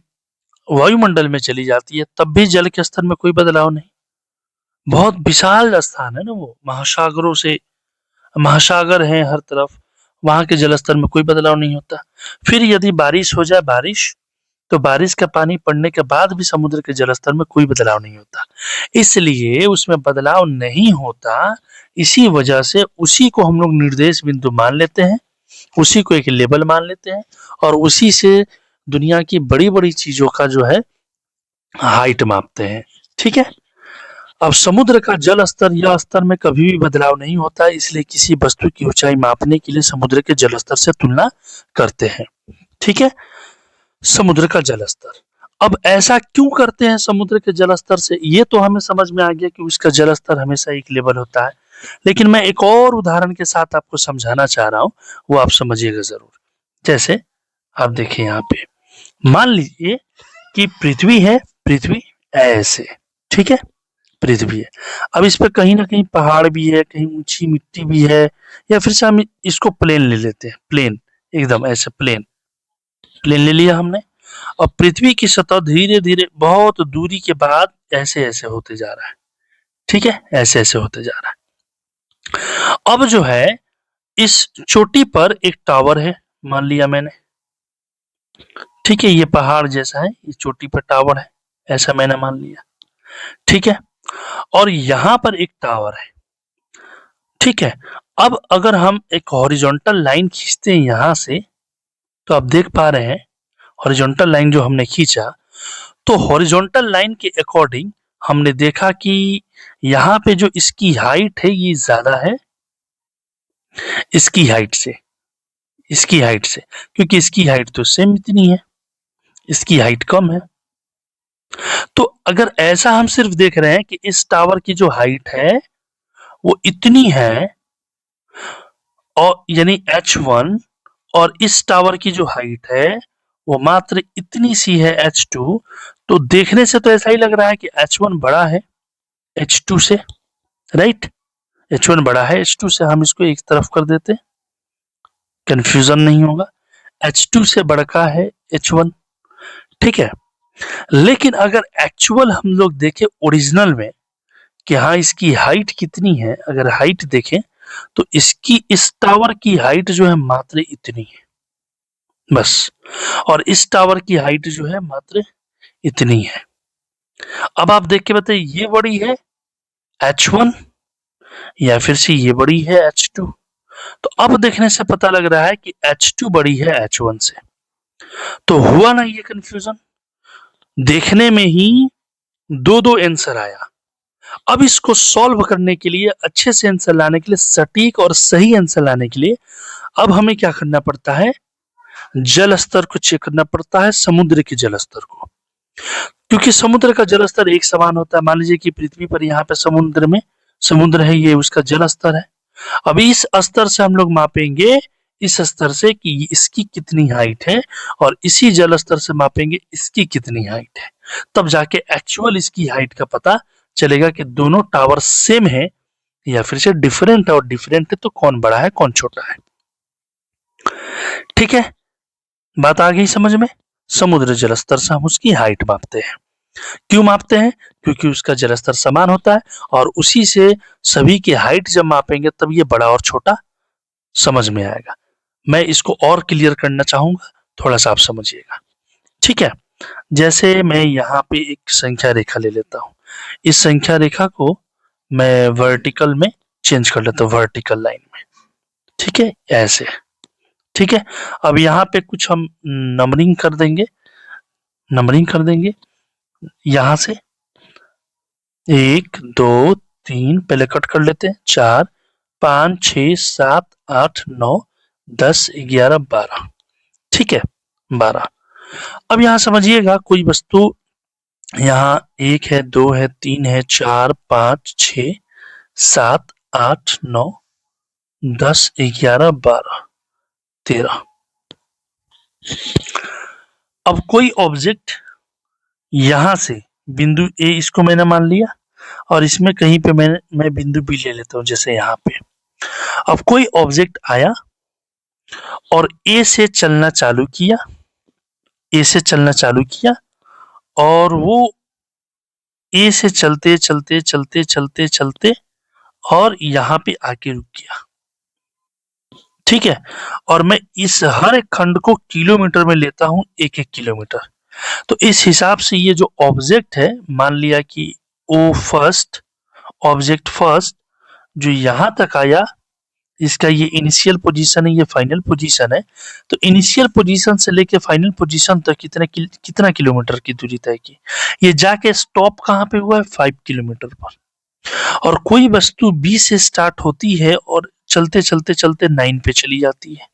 Speaker 1: वायुमंडल में चली जाती है तब भी जल के स्तर में कोई बदलाव नहीं। बहुत विशाल स्थान है ना वो, महासागरों से महासागर है हर तरफ, वहां के जल स्तर में कोई बदलाव नहीं होता। फिर यदि बारिश हो जाए, बारिश, तो बारिश का पानी पड़ने के बाद भी समुद्र के जल स्तर में कोई बदलाव नहीं होता, इसलिए उसमें बदलाव नहीं होता। इसी वजह से उसी को हम लोग निर्देश बिंदु मान लेते हैं, उसी को एक लेवल मान लेते हैं और उसी से दुनिया की बड़ी बड़ी चीजों का जो है हाइट मापते हैं। ठीक है। अब समुद्र का जल स्तर या स्तर में कभी भी बदलाव नहीं होता, इसलिए किसी वस्तु की ऊंचाई मापने के लिए समुद्र के जल स्तर से तुलना करते हैं। ठीक है। समुद्र का जल स्तर, अब ऐसा क्यों करते हैं समुद्र के जल स्तर से, ये तो हमें समझ में आ गया कि उसका जल स्तर हमेशा एक लेवल होता है। लेकिन मैं एक और उदाहरण के साथ आपको समझाना चाह रहा हूं, वो आप समझिएगा जरूर। जैसे आप देखिए यहाँ पे, मान लीजिए कि पृथ्वी है, पृथ्वी ऐसे, ठीक है, पृथ्वी है। अब इस पे कहीं ना कहीं पहाड़ भी है, कहीं ऊंची मिट्टी भी है, या फिर से हम इसको प्लेन ले लेते हैं, प्लेन, एकदम ऐसे प्लेन, प्लेन ले लिया हमने। और पृथ्वी की सतह धीरे धीरे बहुत दूरी के बाद ऐसे ऐसे होते जा रहा है। ठीक है, ऐसे ऐसे होते जा रहा है। अब जो है इस चोटी पर एक टावर है, मान लिया मैंने। ठीक है, ये पहाड़ जैसा है, ये चोटी पर टावर है, ऐसा मैंने मान लिया। ठीक है, और यहां पर एक टावर है। ठीक है, अब अगर हम एक हॉरिजॉन्टल लाइन खींचते हैं यहां से, तो आप देख पा रहे हैं हॉरिजॉन्टल लाइन जो हमने खींचा, तो हॉरिजॉन्टल लाइन के अकॉर्डिंग हमने देखा कि यहाँ पे जो इसकी हाइट है ये ज्यादा है इसकी हाइट से, इसकी हाइट से, क्योंकि इसकी हाइट तो सेम इतनी है, इसकी हाइट कम है। तो अगर ऐसा हम सिर्फ देख रहे हैं कि इस टावर की जो हाइट है वो इतनी है, और यानी H1, और इस टावर की जो हाइट है वो मात्र इतनी सी है H2, तो देखने से तो ऐसा ही लग रहा है कि H1 बड़ा है H2 से, राइट। H1 बड़ा है H2 से, हम इसको एक तरफ कर देते, कंफ्यूजन नहीं होगा। H2 से बड़का है H1, ठीक है। लेकिन अगर एक्चुअल हम लोग देखें ओरिजिनल में कि हाँ इसकी हाइट कितनी है, अगर हाइट देखें तो इसकी, इस टावर की हाइट जो है मात्र इतनी है, बस। और इस टावर की हाइट जो है मात्र इतनी है। अब आप देख के बताइए ये बड़ी है H1 या फिर से ये बड़ी है H2। तो अब देखने से पता लग रहा है कि H2 बड़ी है H1 से। तो हुआ ना ये कंफ्यूजन, देखने में ही दो दो आंसर आया। अब इसको सॉल्व करने के लिए, अच्छे से आंसर लाने के लिए, सटीक और सही आंसर लाने के लिए अब हमें क्या करना पड़ता है, जल स्तर को चेक करना पड़ता है, समुद्र के जल स्तर को। क्योंकि समुद्र का जल स्तर एक समान होता है। मान लीजिए कि पृथ्वी पर यहाँ पे समुद्र में समुद्र है, ये उसका जल स्तर है। अब इस स्तर से हम लोग मापेंगे, इस स्तर से, कि इसकी कितनी हाइट है, और इसी जल स्तर से मापेंगे इसकी कितनी हाइट है। तब जाके एक्चुअल इसकी हाइट का पता चलेगा कि दोनों टावर सेम है या फिर से डिफरेंट है, और डिफरेंट है तो कौन बड़ा है कौन छोटा है। ठीक है, बात आ गई समझ में। समुद्र जल स्तर से हम उसकी हाइट मापते हैं। क्यों मापते हैं? क्योंकि उसका जल स्तर समान होता है, और उसी से सभी की हाइट जब मापेंगे तब ये बड़ा और छोटा समझ में आएगा। मैं इसको और क्लियर करना चाहूंगा, थोड़ा सा आप समझिएगा, ठीक है। जैसे मैं यहाँ पे एक संख्या रेखा ले लेता हूँ, इस संख्या रेखा को मैं वर्टिकल में चेंज कर लेता हूँ, वर्टिकल लाइन में, ठीक है, ऐसे, ठीक है। अब यहाँ पे कुछ हम नंबरिंग कर देंगे, यहाँ से 1 2 3 पहले कट कर लेते हैं, 4 5 6 7 8 9 10 11 12, ठीक है, 12। अब यहाँ समझिएगा कोई वस्तु यहाँ 1 है, 2 है, 3 है, 4 5 6 7 8 9 10 11 12 13। अब कोई ऑब्जेक्ट यहां से बिंदु ए इसको मैंने मान लिया और इसमें कहीं पे मैं बिंदु बी ले लेता हूं, जैसे यहाँ पे। अब कोई ऑब्जेक्ट आया और ए से चलना चालू किया, और वो ए से चलते चलते चलते चलते चलते और यहाँ पे आके रुक गया, ठीक है। और मैं इस हर एक खंड को किलोमीटर में लेता हूं, 1-1 किलोमीटर। तो इस हिसाब से ये जो ऑब्जेक्ट है, मान लिया कि ओ फर्स्ट, ऑब्जेक्ट फर्स्ट जो यहां तक आया, इसका ये इनिशियल पोजीशन है, ये फाइनल पोजीशन है। तो इनिशियल पोजीशन से लेके फाइनल पोजीशन तक कितना किलोमीटर की दूरी तय की, ये जाके स्टॉप कहाँ पे हुआ है, 5 किलोमीटर पर। और कोई वस्तु बी से स्टार्ट होती है और चलते चलते चलते 9 पे चली जाती है,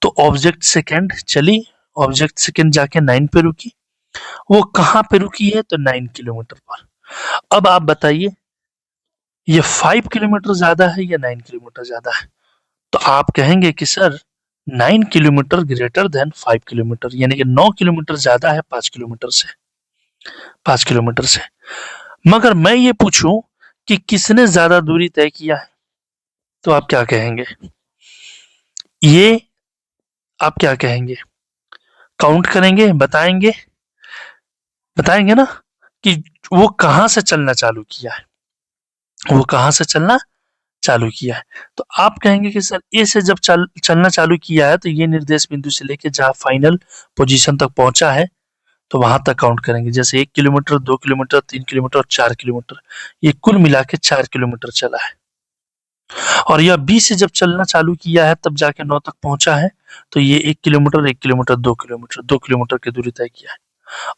Speaker 1: तो ऑब्जेक्ट सेकंड चली, ऑब्जेक्ट सेकंड जाके 9 पे रुकी, वो कहाँ पे रुकी है, तो 9 किलोमीटर पर। अब आप बताइए ये 5 किलोमीटर ज्यादा है या 9 किलोमीटर ज्यादा है? तो आप कहेंगे कि sir 9 kilometre greater than 5 kilometre, यानी कि 9 किलोमीटर ज्यादा है 5 किलोमीटर से। मगर मैं ये पूछूं कि किसने ज्यादा दूरी तय किया है, तो आप क्या कहेंगे? ये आप क्या कहेंगे? काउंट करेंगे, बताएंगे ना कि वो कहां से चलना चालू किया है, तो आप कहेंगे कि सर ए से जब चलना चालू किया है तो ये निर्देश बिंदु से लेके जहां फाइनल पोजीशन तक पहुंचा है तो वहां तक काउंट करेंगे। जैसे 1 किलोमीटर, 2 किलोमीटर, 3 किलोमीटर और 4 किलोमीटर, ये कुल मिला के 4 किलोमीटर चला है। और यह बी से जब चलना चालू किया है तब जाके 9 तक पहुंचा है, तो ये 1 किलोमीटर, 1 किलोमीटर, 2 किलोमीटर की दूरी तय किया है।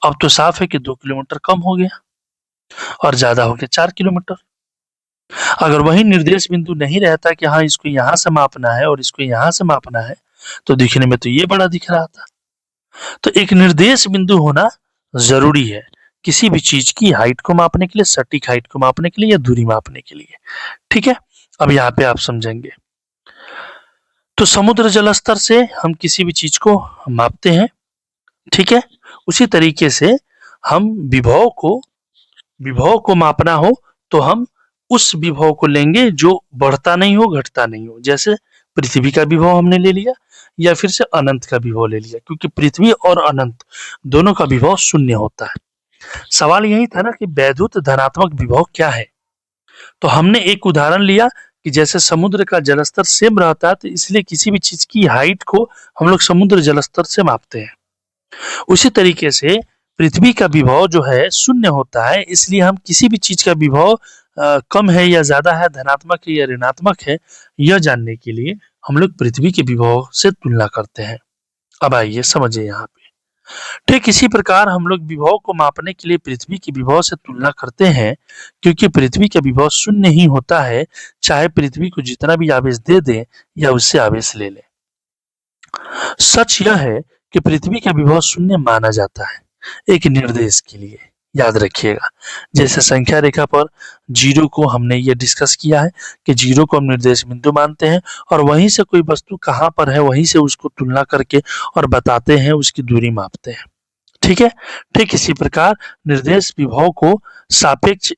Speaker 1: अब तो साफ है कि 2 किलोमीटर कम हो गया और ज्यादा हो गया 4 किलोमीटर। अगर वही निर्देश बिंदु नहीं रहता कि हाँ इसको यहाँ से मापना है और इसको यहाँ से मापना है, तो दिखने में तो ये बड़ा दिख रहा था। तो एक निर्देश बिंदु होना जरूरी है किसी भी चीज की हाइट को मापने के लिए, सटीक हाइट को मापने के लिए या दूरी मापने के लिए, ठीक है। अब यहाँ पे आप समझेंगे, तो समुद्र जल स्तर से हम किसी भी चीज को मापते हैं, ठीक है। उसी तरीके से हम विभव को मापना हो तो हम उस विभव को लेंगे जो बढ़ता नहीं हो, घटता नहीं हो। जैसे पृथ्वी का विभव हमने ले लिया या फिर से अनंत का विभव ले लिया, क्योंकि पृथ्वी और अनंत दोनों का विभव शून्य होता है। सवाल यही था ना कि वैद्युत धनात्मक विभव क्या है, तो हमने एक उदाहरण लिया कि जैसे समुद्र का जलस्तर सेम रहता है, तो इसलिए किसी भी चीज की हाइट को हम लोग समुद्र जलस्तर से मापते हैं। उसी तरीके से पृथ्वी का विभव जो है शून्य होता है, इसलिए हम किसी भी चीज का विभव कम है या ज्यादा है, धनात्मक है या ऋणात्मक है, यह जानने के लिए हम लोग पृथ्वी के विभव से तुलना करते हैं। अब आइए समझिए यहाँ पे, ठीक इसी प्रकार हम लोग विभव को मापने के लिए पृथ्वी के विभव से तुलना करते हैं, क्योंकि पृथ्वी का विभव शून्य ही होता है, चाहे पृथ्वी को जितना भी आवेश दे दें या उससे आवेश ले लें। सच यह है कि पृथ्वी का विभव शून्य माना जाता है एक निर्देश के लिए, याद रखिएगा। जैसे संख्या रेखा पर 0 को हमने ये डिस्कस किया है कि 0 को हम निर्देश बिंदु मानते हैं और वहीं से कोई वस्तु कहाँ पर है वहीं से उसको तुलना करके और बताते हैं, उसकी दूरी मापते हैं, ठीक है। ठीक इसी प्रकार निर्देश विभव को सापेक्ष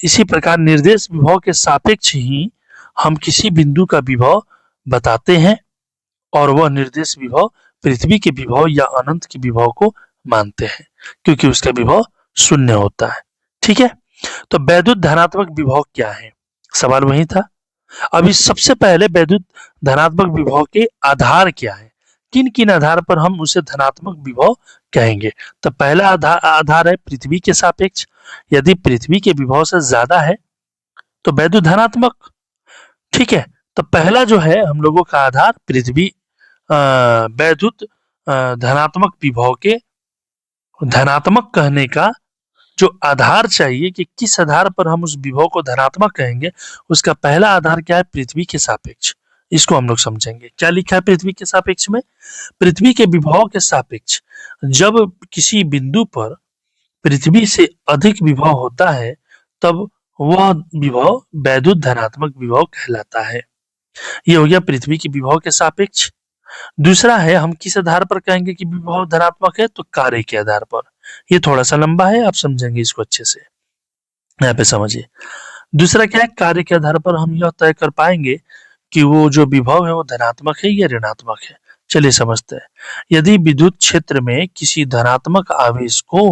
Speaker 1: इसी प्रकार निर्देश विभव के सापेक्ष ही हम किसी बिंदु का विभव बताते हैं और वह निर्देश विभव पृथ्वी के विभव या अनंत के विभव को मानते हैं, क्योंकि उसका विभव शून्य होता है, ठीक है। तो वैद्युत धनात्मक विभव क्या है, सवाल वही था। अभी सबसे पहले वैद्युत धनात्मक विभव के आधार क्या है, किन किन आधार पर हम उसे धनात्मक विभव कहेंगे। तो पहला आधार है पृथ्वी के सापेक्ष। यदि पृथ्वी के विभव से ज्यादा है तो वैद्युत धनात्मक। ठीक है, तो पहला जो है हम लोगों का आधार पृथ्वी वैद्युत धनात्मक विभव के धनात्मक कहने का जो आधार चाहिए कि किस आधार पर हम उस विभव को धनात्मक कहेंगे, उसका पहला आधार क्या है, पृथ्वी के सापेक्ष। इसको हम लोग समझेंगे। क्या लिखा है पृथ्वी के सापेक्ष में? पृथ्वी के विभव के सापेक्ष जब किसी बिंदु पर पृथ्वी से अधिक विभव होता है तब वह विभव वैद्युत धनात्मक विभव कहलाता है। ये हो गया पृथ्वी के विभव के सापेक्ष। दूसरा है हम किस आधार पर कहेंगे कि विभव धनात्मक है, तो कार्य के आधार पर। ये थोड़ा सा लंबा है, आप समझेंगे इसको अच्छे से, यहाँ पे समझिए। दूसरा क्या है, कार्य के आधार पर हम यह तय कर पाएंगे कि वो जो विभव है वो धनात्मक है या ऋणात्मक है। चलिए समझते हैं। यदि विद्युत क्षेत्र में किसी धनात्मक आवेश को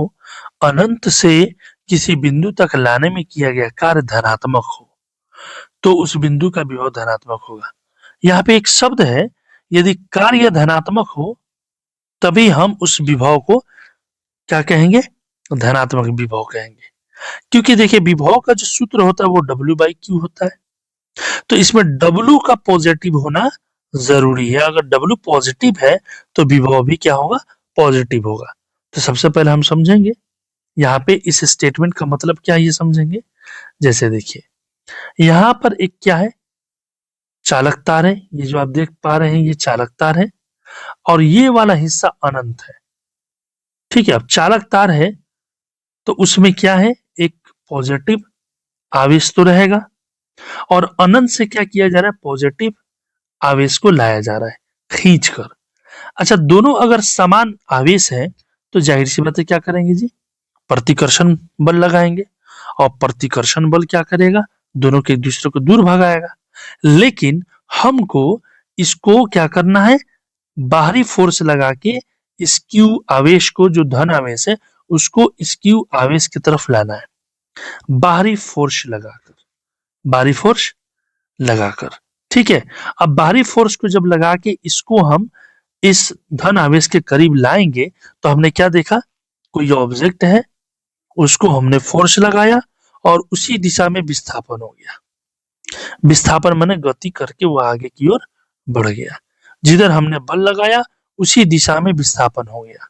Speaker 1: अनंत से किसी बिंदु तक लाने में किया गया कार्य धनात्मक हो तो उस बिंदु का विभव धनात्मक होगा। यहाँ पे एक शब्द है, यदि कार्य धनात्मक हो तभी हम उस विभव को क्या कहेंगे, धनात्मक विभव कहेंगे। क्योंकि देखिए विभव का जो सूत्र होता है वो W/Q होता है, तो इसमें W का पॉजिटिव होना जरूरी है। अगर W पॉजिटिव है तो विभव भी क्या होगा, पॉजिटिव होगा। तो सबसे पहले हम समझेंगे यहाँ पे इस स्टेटमेंट का मतलब क्या है, ये समझेंगे। जैसे देखिए यहाँ पर एक क्या है, चालक तार है। ये जो आप देख पा रहे हैं ये चालक तार है और ये वाला हिस्सा अनंत है। ठीक है, अब चालक तार है तो उसमें क्या है, एक पॉजिटिव आवेश तो रहेगा और अनंत से क्या किया जा रहा है, पॉजिटिव आवेश को लाया जा रहा है खींच कर। अच्छा, दोनों अगर समान आवेश है तो जाहिर सी बात है क्या करेंगे जी, प्रतिकर्षण बल लगाएंगे और प्रतिकर्षण बल क्या करेगा, दोनों के एक दूसरे को दूर भगाएगा। लेकिन हमको इसको क्या करना है, बाहरी फोर्स लगा के इस क्यू आवेश को, जो धन आवेश है, उसको इस क्यू आवेश की तरफ लाना है बाहरी फोर्स लगाकर, बाहरी फोर्स लगाकर। ठीक है, अब बाहरी फोर्स को जब लगा के इसको हम इस धन आवेश के करीब लाएंगे तो हमने क्या देखा, कोई ऑब्जेक्ट है उसको हमने फोर्स लगाया और उसी दिशा में विस्थापन हो गया। विस्थापन माने गति करके वो आगे की ओर बढ़ गया। जिधर हमने बल लगाया उसी दिशा में विस्थापन हो गया।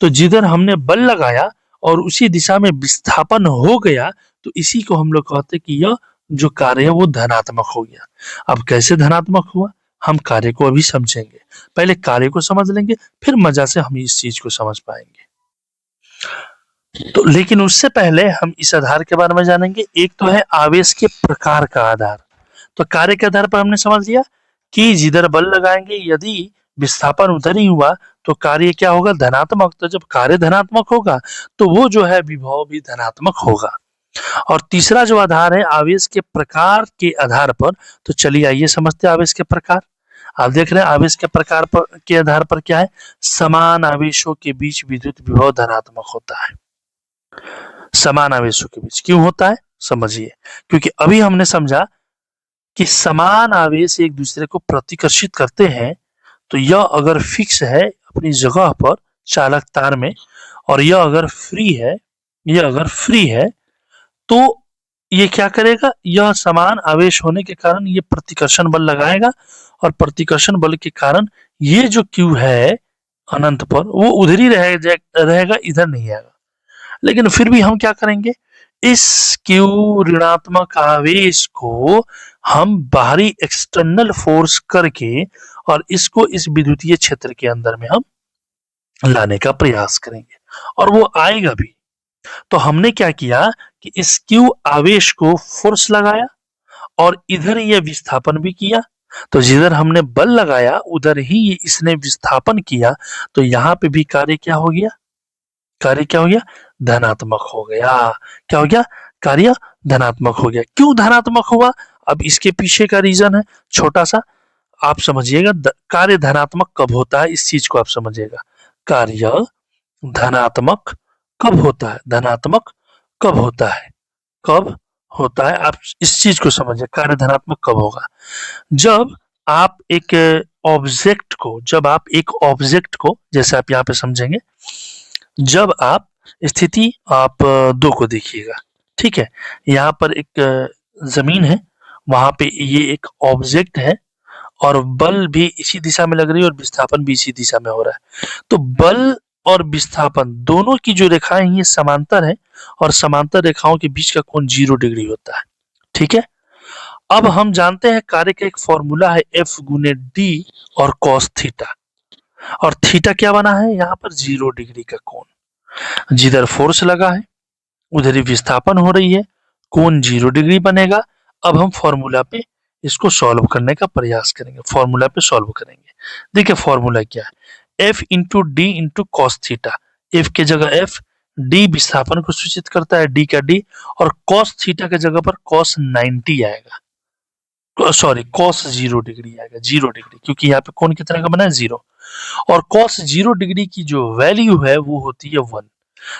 Speaker 1: तो जिधर हमने बल लगाया और उसी दिशा में विस्थापन हो गया तो इसी को हम लोग कहते हैं कि यह जो कार्य है वो धनात्मक हो गया। अब कैसे धनात्मक हुआ, हम कार्य को अभी समझेंगे। पहले कार्य को समझ लेंगे फिर मजा से हम इस चीज को समझ पाएंगे। तो लेकिन उससे पहले हम इस आधार के बारे में जानेंगे। एक तो है आवेश के प्रकार का आधार। तो कार्य के आधार पर हमने समझ लिया कि जिधर बल लगाएंगे यदि विस्थापन उधर ही हुआ तो कार्य क्या होगा, धनात्मक। तो जब कार्य धनात्मक होगा तो वो जो है विभव भी धनात्मक होगा। और तीसरा जो आधार है आवेश के प्रकार के आधार पर, तो चलिए आइए समझते हैं आवेश के प्रकार। आप देख रहे हैं आवेश के प्रकार पर के आधार पर क्या है, समान आवेशों के बीच विद्युत विभव धनात्मक होता है। समान आवेशों के बीच क्यों होता है समझिए, क्योंकि अभी हमने समझा कि समान आवेश एक दूसरे को प्रतिकर्षित करते हैं। तो यह अगर फिक्स है अपनी जगह पर चालक तार में और यह अगर फ्री है, यह अगर फ्री है तो ये क्या करेगा, यह समान आवेश होने के कारण ये प्रतिकर्षण बल लगाएगा और प्रतिकर्षण बल के कारण ये जो क्यू है अनंत पर वो उधर ही रहेगा, इधर नहीं आएगा। लेकिन फिर भी हम क्या करेंगे, इस क्यू ऋणात्मक आवेश को हम बाहरी एक्सटर्नल फोर्स करके और इसको इस विद्युतीय क्षेत्र के अंदर में हम लाने का प्रयास करेंगे और वो आएगा भी। तो हमने क्या किया कि इस क्यू आवेश को फोर्स लगाया और इधर ये विस्थापन भी किया। तो जिधर हमने बल लगाया उधर ही इसने विस्थापन किया। तो यहाँ पे भी कार्य क्या हो गया, कार्य क्या हो गया, धनात्मक हो गया। क्या हो गया, कार्य धनात्मक हो गया। क्यों धनात्मक हुआ, अब इसके पीछे का रीजन है छोटा सा, आप समझिएगा। कार्य धनात्मक कब होता है, इस चीज को आप समझिएगा। कार्य धनात्मक कब होता है, धनात्मक कब होता है, कब होता है, आप इस चीज को समझिए। कार्य धनात्मक कब होगा, जब आप एक एक ऑब्जेक्ट को जैसे आप यहाँ पे समझेंगे, जब आप स्थिति आप 2 को देखिएगा, ठीक है? यहाँ पर एक जमीन है, वहां पे ये एक ऑब्जेक्ट है और बल भी इसी दिशा में लग रही है और विस्थापन भी इसी दिशा में हो रहा है। तो बल और विस्थापन दोनों की जो रेखाएं हैं ये समांतर है और समांतर रेखाओं के बीच का कोण 0 डिग्री होता है, ठीक है? अब हम जानते हैं कार्य का एक फॉर्मूला है F गुने D और cos थीटा, और थीटा क्या बना है यहाँ पर 0 डिग्री का कोण। जिधर फोर्स लगा है उधर ही विस्थापन हो रही है, कोण 0 डिग्री बनेगा। अब हम फॉर्मूला पे इसको सॉल्व करने का प्रयास करेंगे, फॉर्मूला पे सॉल्व करेंगे। देखिए फॉर्मूला क्या है, F into D into cos theta. F के जगह F, D विस्थापन को सूचित करता है, D का D, और cos थीटा के जगह पर cos 90 आएगा, सॉरी cos 0 डिग्री आएगा, 0 डिग्री, क्योंकि यहाँ पे कोण कितने का बना है 0, और cos 0 डिग्री की जो वैल्यू है वो होती है 1।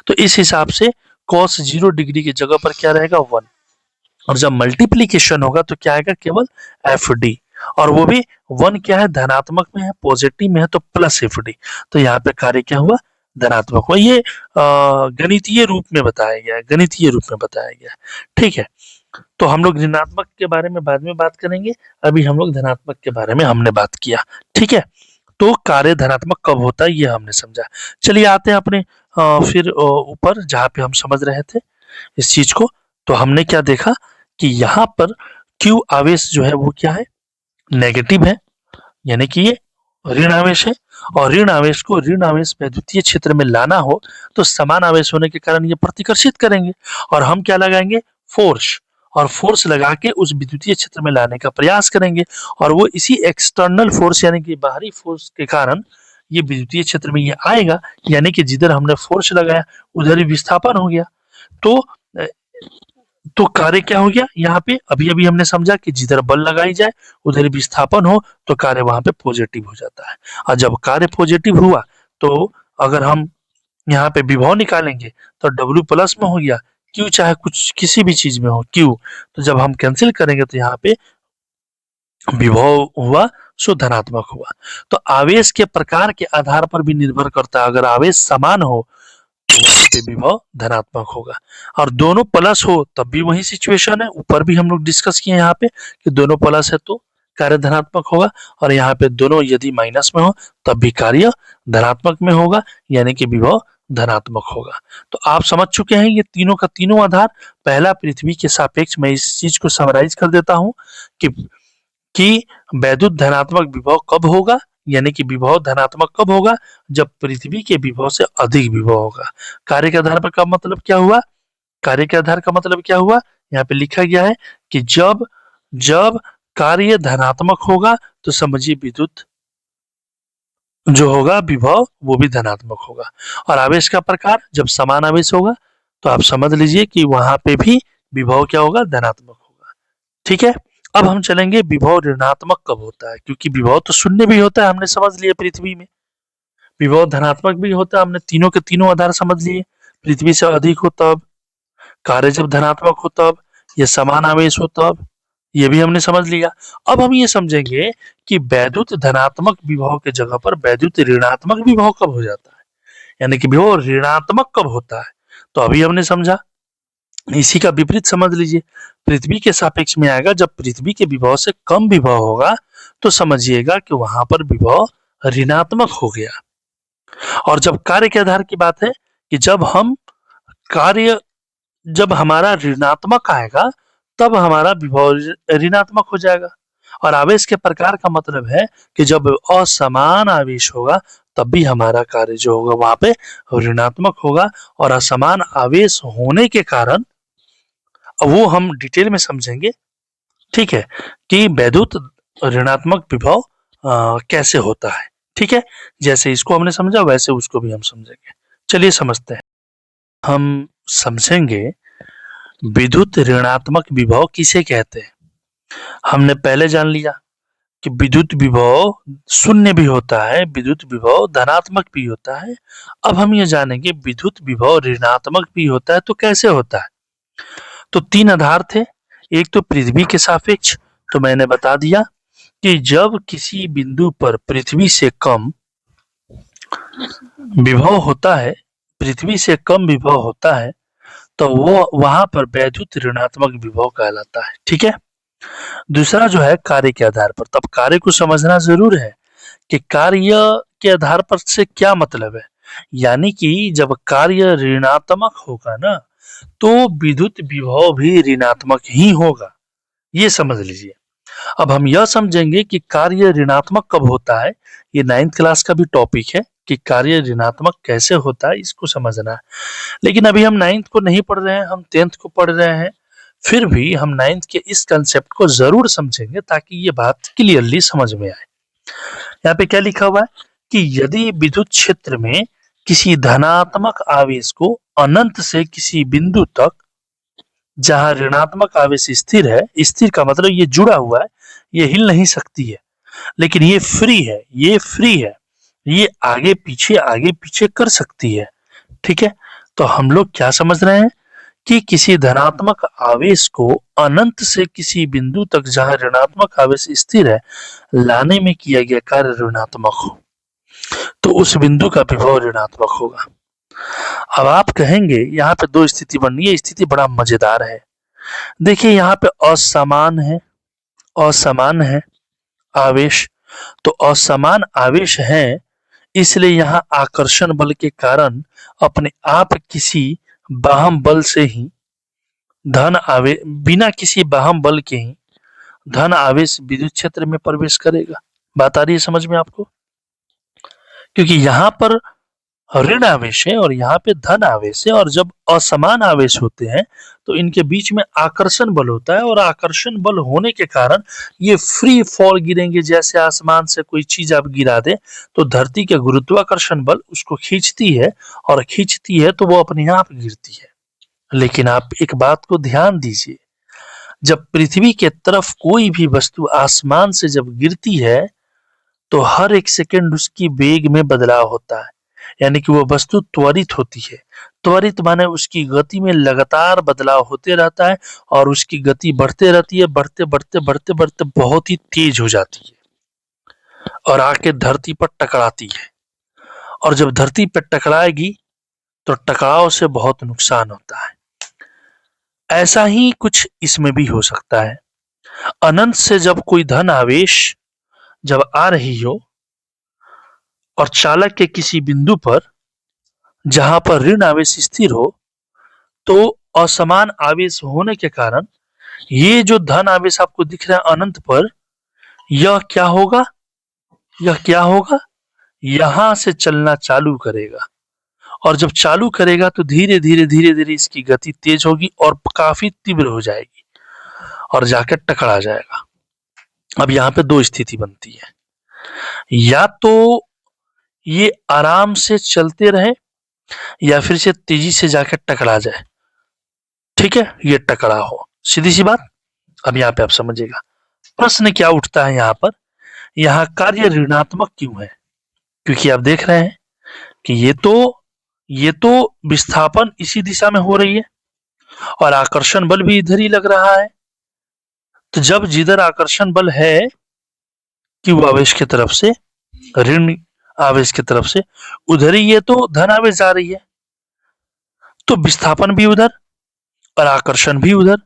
Speaker 1: तो इस हिसाब से cos 0 डिग्री की जगह पर क्या रहेगा 1, और जब मल्टीप्लीकेशन होगा तो क्या आएगा केवल एफ डी, और वो भी 1 क्या है धनात्मक में है, पॉजिटिव में है तो प्लस एफ डी। तो यहाँ पे कार्य क्या हुआ धनात्मक हुआ। ये गणितीय रूप में बताया गया है, गणितीय रूप में बताया गया है, ठीक है? तो हम लोग ऋणात्मक के बारे में बाद में बात करेंगे, अभी हम लोग धनात्मक के बारे में हमने बात किया, ठीक है? तो कार्य धनात्मक कब होता है ये हमने समझा। चलिए आते हैं अपने फिर ऊपर जहाँ पे हम समझ रहे थे इस चीज को। तो हमने क्या देखा कि यहाँ पर Q आवेश जो है वो क्या है नेगेटिव है, यानी कि ये ऋण आवेश है, और ऋण आवेश को ऋण आवेश वैद्युतीय क्षेत्र में लाना हो तो समान आवेश होने के कारण ये प्रतिकर्षित करेंगे, और हम क्या लगाएंगे फोर्स, और फोर्स लगा के उस विद्युतीय क्षेत्र में लाने का प्रयास करेंगे, और वो इसी एक्सटर्नल फोर्स यानी कि बाहरी फोर्स के कारण ये विद्युतीय क्षेत्र में ये आएगा, यानी कि जिधर हमने फोर्स लगाया उधर ही विस्थापन हो गया। तो तो कार्य क्या हो गया यहाँ पे, अभी अभी हमने समझा कि जिधर बल लगाई जाए उधर विस्थापन हो तो कार्य वहां पे पॉजिटिव हो जाता है, और जब कार्य पॉजिटिव हुआ तो अगर हम यहाँ पे विभव निकालेंगे तो W प्लस में हो गया, Q चाहे कुछ किसी भी चीज में हो Q, तो जब हम कैंसिल करेंगे तो यहाँ पे विभव हुआ सो धनात्मक हुआ। तो आवेश के प्रकार के आधार पर भी निर्भर करता है, अगर आवेश समान हो तो वहां पे विभव धनात्मक होगा, और दोनों प्लस हो तब भी वही सिचुएशन है। ऊपर भी हम लोग डिस्कस किए यहाँ पे कि दोनों प्लस है तो कार्य धनात्मक होगा, और यहाँ पे दोनों यदि माइनस में हो तब भी कार्य धनात्मक में होगा, यानी कि विभव धनात्मक होगा। तो आप समझ चुके हैं ये तीनों का तीनों आधार। पहला पृथ्वी के सापेक्ष, मैं इस चीज को समराइज कर देता हूं कि वैद्युत धनात्मक विभव कब होगा, यानी कि विभव धनात्मक कब होगा जब पृथ्वी के विभव से अधिक विभव होगा। कार्य के आधार पर का मतलब क्या हुआ, कार्य के आधार का मतलब क्या हुआ, यहाँ पे लिखा गया है कि जब जब कार्य धनात्मक होगा तो समझिए विद्युत जो होगा विभव वो भी धनात्मक होगा, और आवेश का प्रकार जब समान आवेश होगा तो आप समझ लीजिए कि वहां पे भी विभव क्या होगा धनात्मक होगा, ठीक है? अब हम चलेंगे विभव ऋणात्मक कब होता है, क्योंकि विभव तो शून्य भी होता है हमने समझ लिया पृथ्वी में, विभव धनात्मक भी होता है, हमने तीनों के तीनों आधार समझ लिए। पृथ्वी से अधिक हो तब, कार्य जब धनात्मक हो तब, ये समान आवेश हो तब, ये भी हमने समझ लिया। अब हम ये समझेंगे कि वैद्युत धनात्मक विभव के जगह पर वैद्युत ऋणात्मक विभव कब हो जाता है, यानी कि विभव ऋणात्मक कब होता है। तो अभी हमने समझा, इसी का विपरीत समझ लीजिए, पृथ्वी के सापेक्ष में आएगा जब पृथ्वी के विभव से कम विभव होगा तो समझिएगा कि वहां पर विभव ऋणात्मक हो गया। और जब कार्य के आधार की बात है कि जब हमारा ऋणात्मक आएगा तब हमारा विभव ऋणात्मक हो जाएगा। और आवेश के प्रकार का मतलब है कि जब असमान आवेश होगा तब भी हमारा कार्य जो होगा वहां पे ऋणात्मक होगा, और असमान आवेश होने के कारण वो हम डिटेल में समझेंगे, ठीक है, कि वैद्युत ऋणात्मक विभव कैसे होता है, ठीक है? जैसे इसको हमने समझा वैसे उसको भी हम समझेंगे। चलिए समझते हैं। हम समझेंगे विद्युत ऋणात्मक विभव किसे कहते हैं। हमने पहले जान लिया कि विद्युत विभव शून्य भी होता है, विद्युत विभव धनात्मक भी होता है। अब हम ये जानेंगे विद्युत विभव ऋणात्मक भी होता है तो कैसे होता है। तो तीन आधार थे, एक तो पृथ्वी के सापेक्ष, तो मैंने बता दिया कि जब किसी बिंदु पर पृथ्वी से कम विभव होता है, पृथ्वी से कम विभव होता है, तो वो वहां पर वैद्युत ऋणात्मक विभव कहलाता है। ठीक है। दूसरा जो है कार्य के आधार पर, तब कार्य को समझना जरूर है कि कार्य के आधार पर से क्या मतलब है। यानी कि जब कार्य ऋणात्मक होगा ना, तो विद्युत विभव भी ऋणात्मक ही होगा, ये समझ लीजिए। अब हम यह समझेंगे कि कार्य ऋणात्मक कब होता है। ये 9th क्लास का भी टॉपिक है कि कार्य ऋणात्मक कैसे होता है, इसको समझना है। लेकिन अभी हम 9th को नहीं पढ़ रहे हैं, हम 10th को पढ़ रहे हैं। फिर भी हम 9th के इस कंसेप्ट को जरूर समझेंगे ताकि ये बात क्लियरली समझ में आए। यहाँ पे क्या लिखा हुआ है कि यदि विद्युत क्षेत्र में किसी धनात्मक आवेश को अनंत से किसी बिंदु तक, जहां ऋणात्मक आवेश स्थिर है, स्थिर का मतलब ये जुड़ा हुआ है, ये हिल नहीं सकती है, लेकिन ये फ्री है, ये फ्री है, ये आगे पीछे कर सकती है। ठीक है। तो हम लोग क्या समझ रहे हैं कि किसी धनात्मक आवेश को अनंत से किसी बिंदु तक जहां ऋणात्मक आवेश स्थिर है, लाने में किया गया कार्य ऋणात्मक हो, तो उस बिंदु का विभव ऋणात्मक होगा। अब आप कहेंगे यहाँ पे दो स्थिति बननी है, स्थिति बड़ा मजेदार है। देखिए यहाँ पे असमान है आवेश, तो असमान आवेश है, इसलिए यहाँ आकर्षण बल के कारण अपने आप किसी बाह्य बल से ही बिना किसी बाह्य बल के ही धन आवेश विद्युत क्षेत्र में प्रवेश करेगा। बात आ रही है समझ में आपको? क्योंकि यहाँ पर ऋण आवेश है और यहाँ पे धन आवेश है, और जब असमान आवेश होते हैं तो इनके बीच में आकर्षण बल होता है, और आकर्षण बल होने के कारण ये फ्री फॉल गिरेंगे। जैसे आसमान से कोई चीज आप गिरा दे तो धरती के गुरुत्वाकर्षण बल उसको खींचती है, और खींचती है तो वो अपने आप गिरती है। लेकिन आप एक बात को ध्यान दीजिए, जब पृथ्वी के तरफ कोई भी वस्तु आसमान से जब गिरती है तो हर एक सेकंड उसकी वेग में बदलाव होता है, यानी कि वो वस्तु त्वरित होती है। त्वरित माने उसकी गति में लगातार बदलाव होते रहता है, और उसकी गति बढ़ते रहती है, बढ़ते बढ़ते बढ़ते बढ़ते बहुत ही तेज हो जाती है और आके धरती पर टकराती है। और जब धरती पर टकराएगी तो टकराव से बहुत नुकसान होता है। ऐसा ही कुछ इसमें भी हो सकता है। अनंत से जब कोई धन आवेश जब आ रही हो और चालक के किसी बिंदु पर जहां पर ऋण आवेश स्थिर हो, तो असमान आवेश होने के कारण ये जो धन आवेश आपको दिख रहा है अनंत पर, यह क्या होगा, यह क्या होगा, यहां से चलना चालू करेगा। और जब चालू करेगा तो धीरे धीरे धीरे धीरे इसकी गति तेज होगी और काफी तीव्र हो जाएगी और जाकर टकरा जाएगा। अब यहाँ पे दो स्थिति बनती है, या तो ये आराम से चलते रहे या फिर से तेजी से जाकर टकरा जाए। ठीक है, ये टकरा हो, सीधी सी बात। अब यहाँ पे आप समझिएगा प्रश्न क्या उठता है यहाँ पर, यहाँ कार्य ऋणात्मक क्यों है? क्योंकि आप देख रहे हैं कि ये तो विस्थापन इसी दिशा में हो रही है और आकर्षण बल भी इधर ही लग रहा है। तो जब जिधर आकर्षण बल है क्यू आवेश की तरफ से, ऋण आवेश की तरफ से, उधर ही ये तो धन आवेश जा रही है, तो विस्थापन भी उधर और आकर्षण भी उधर।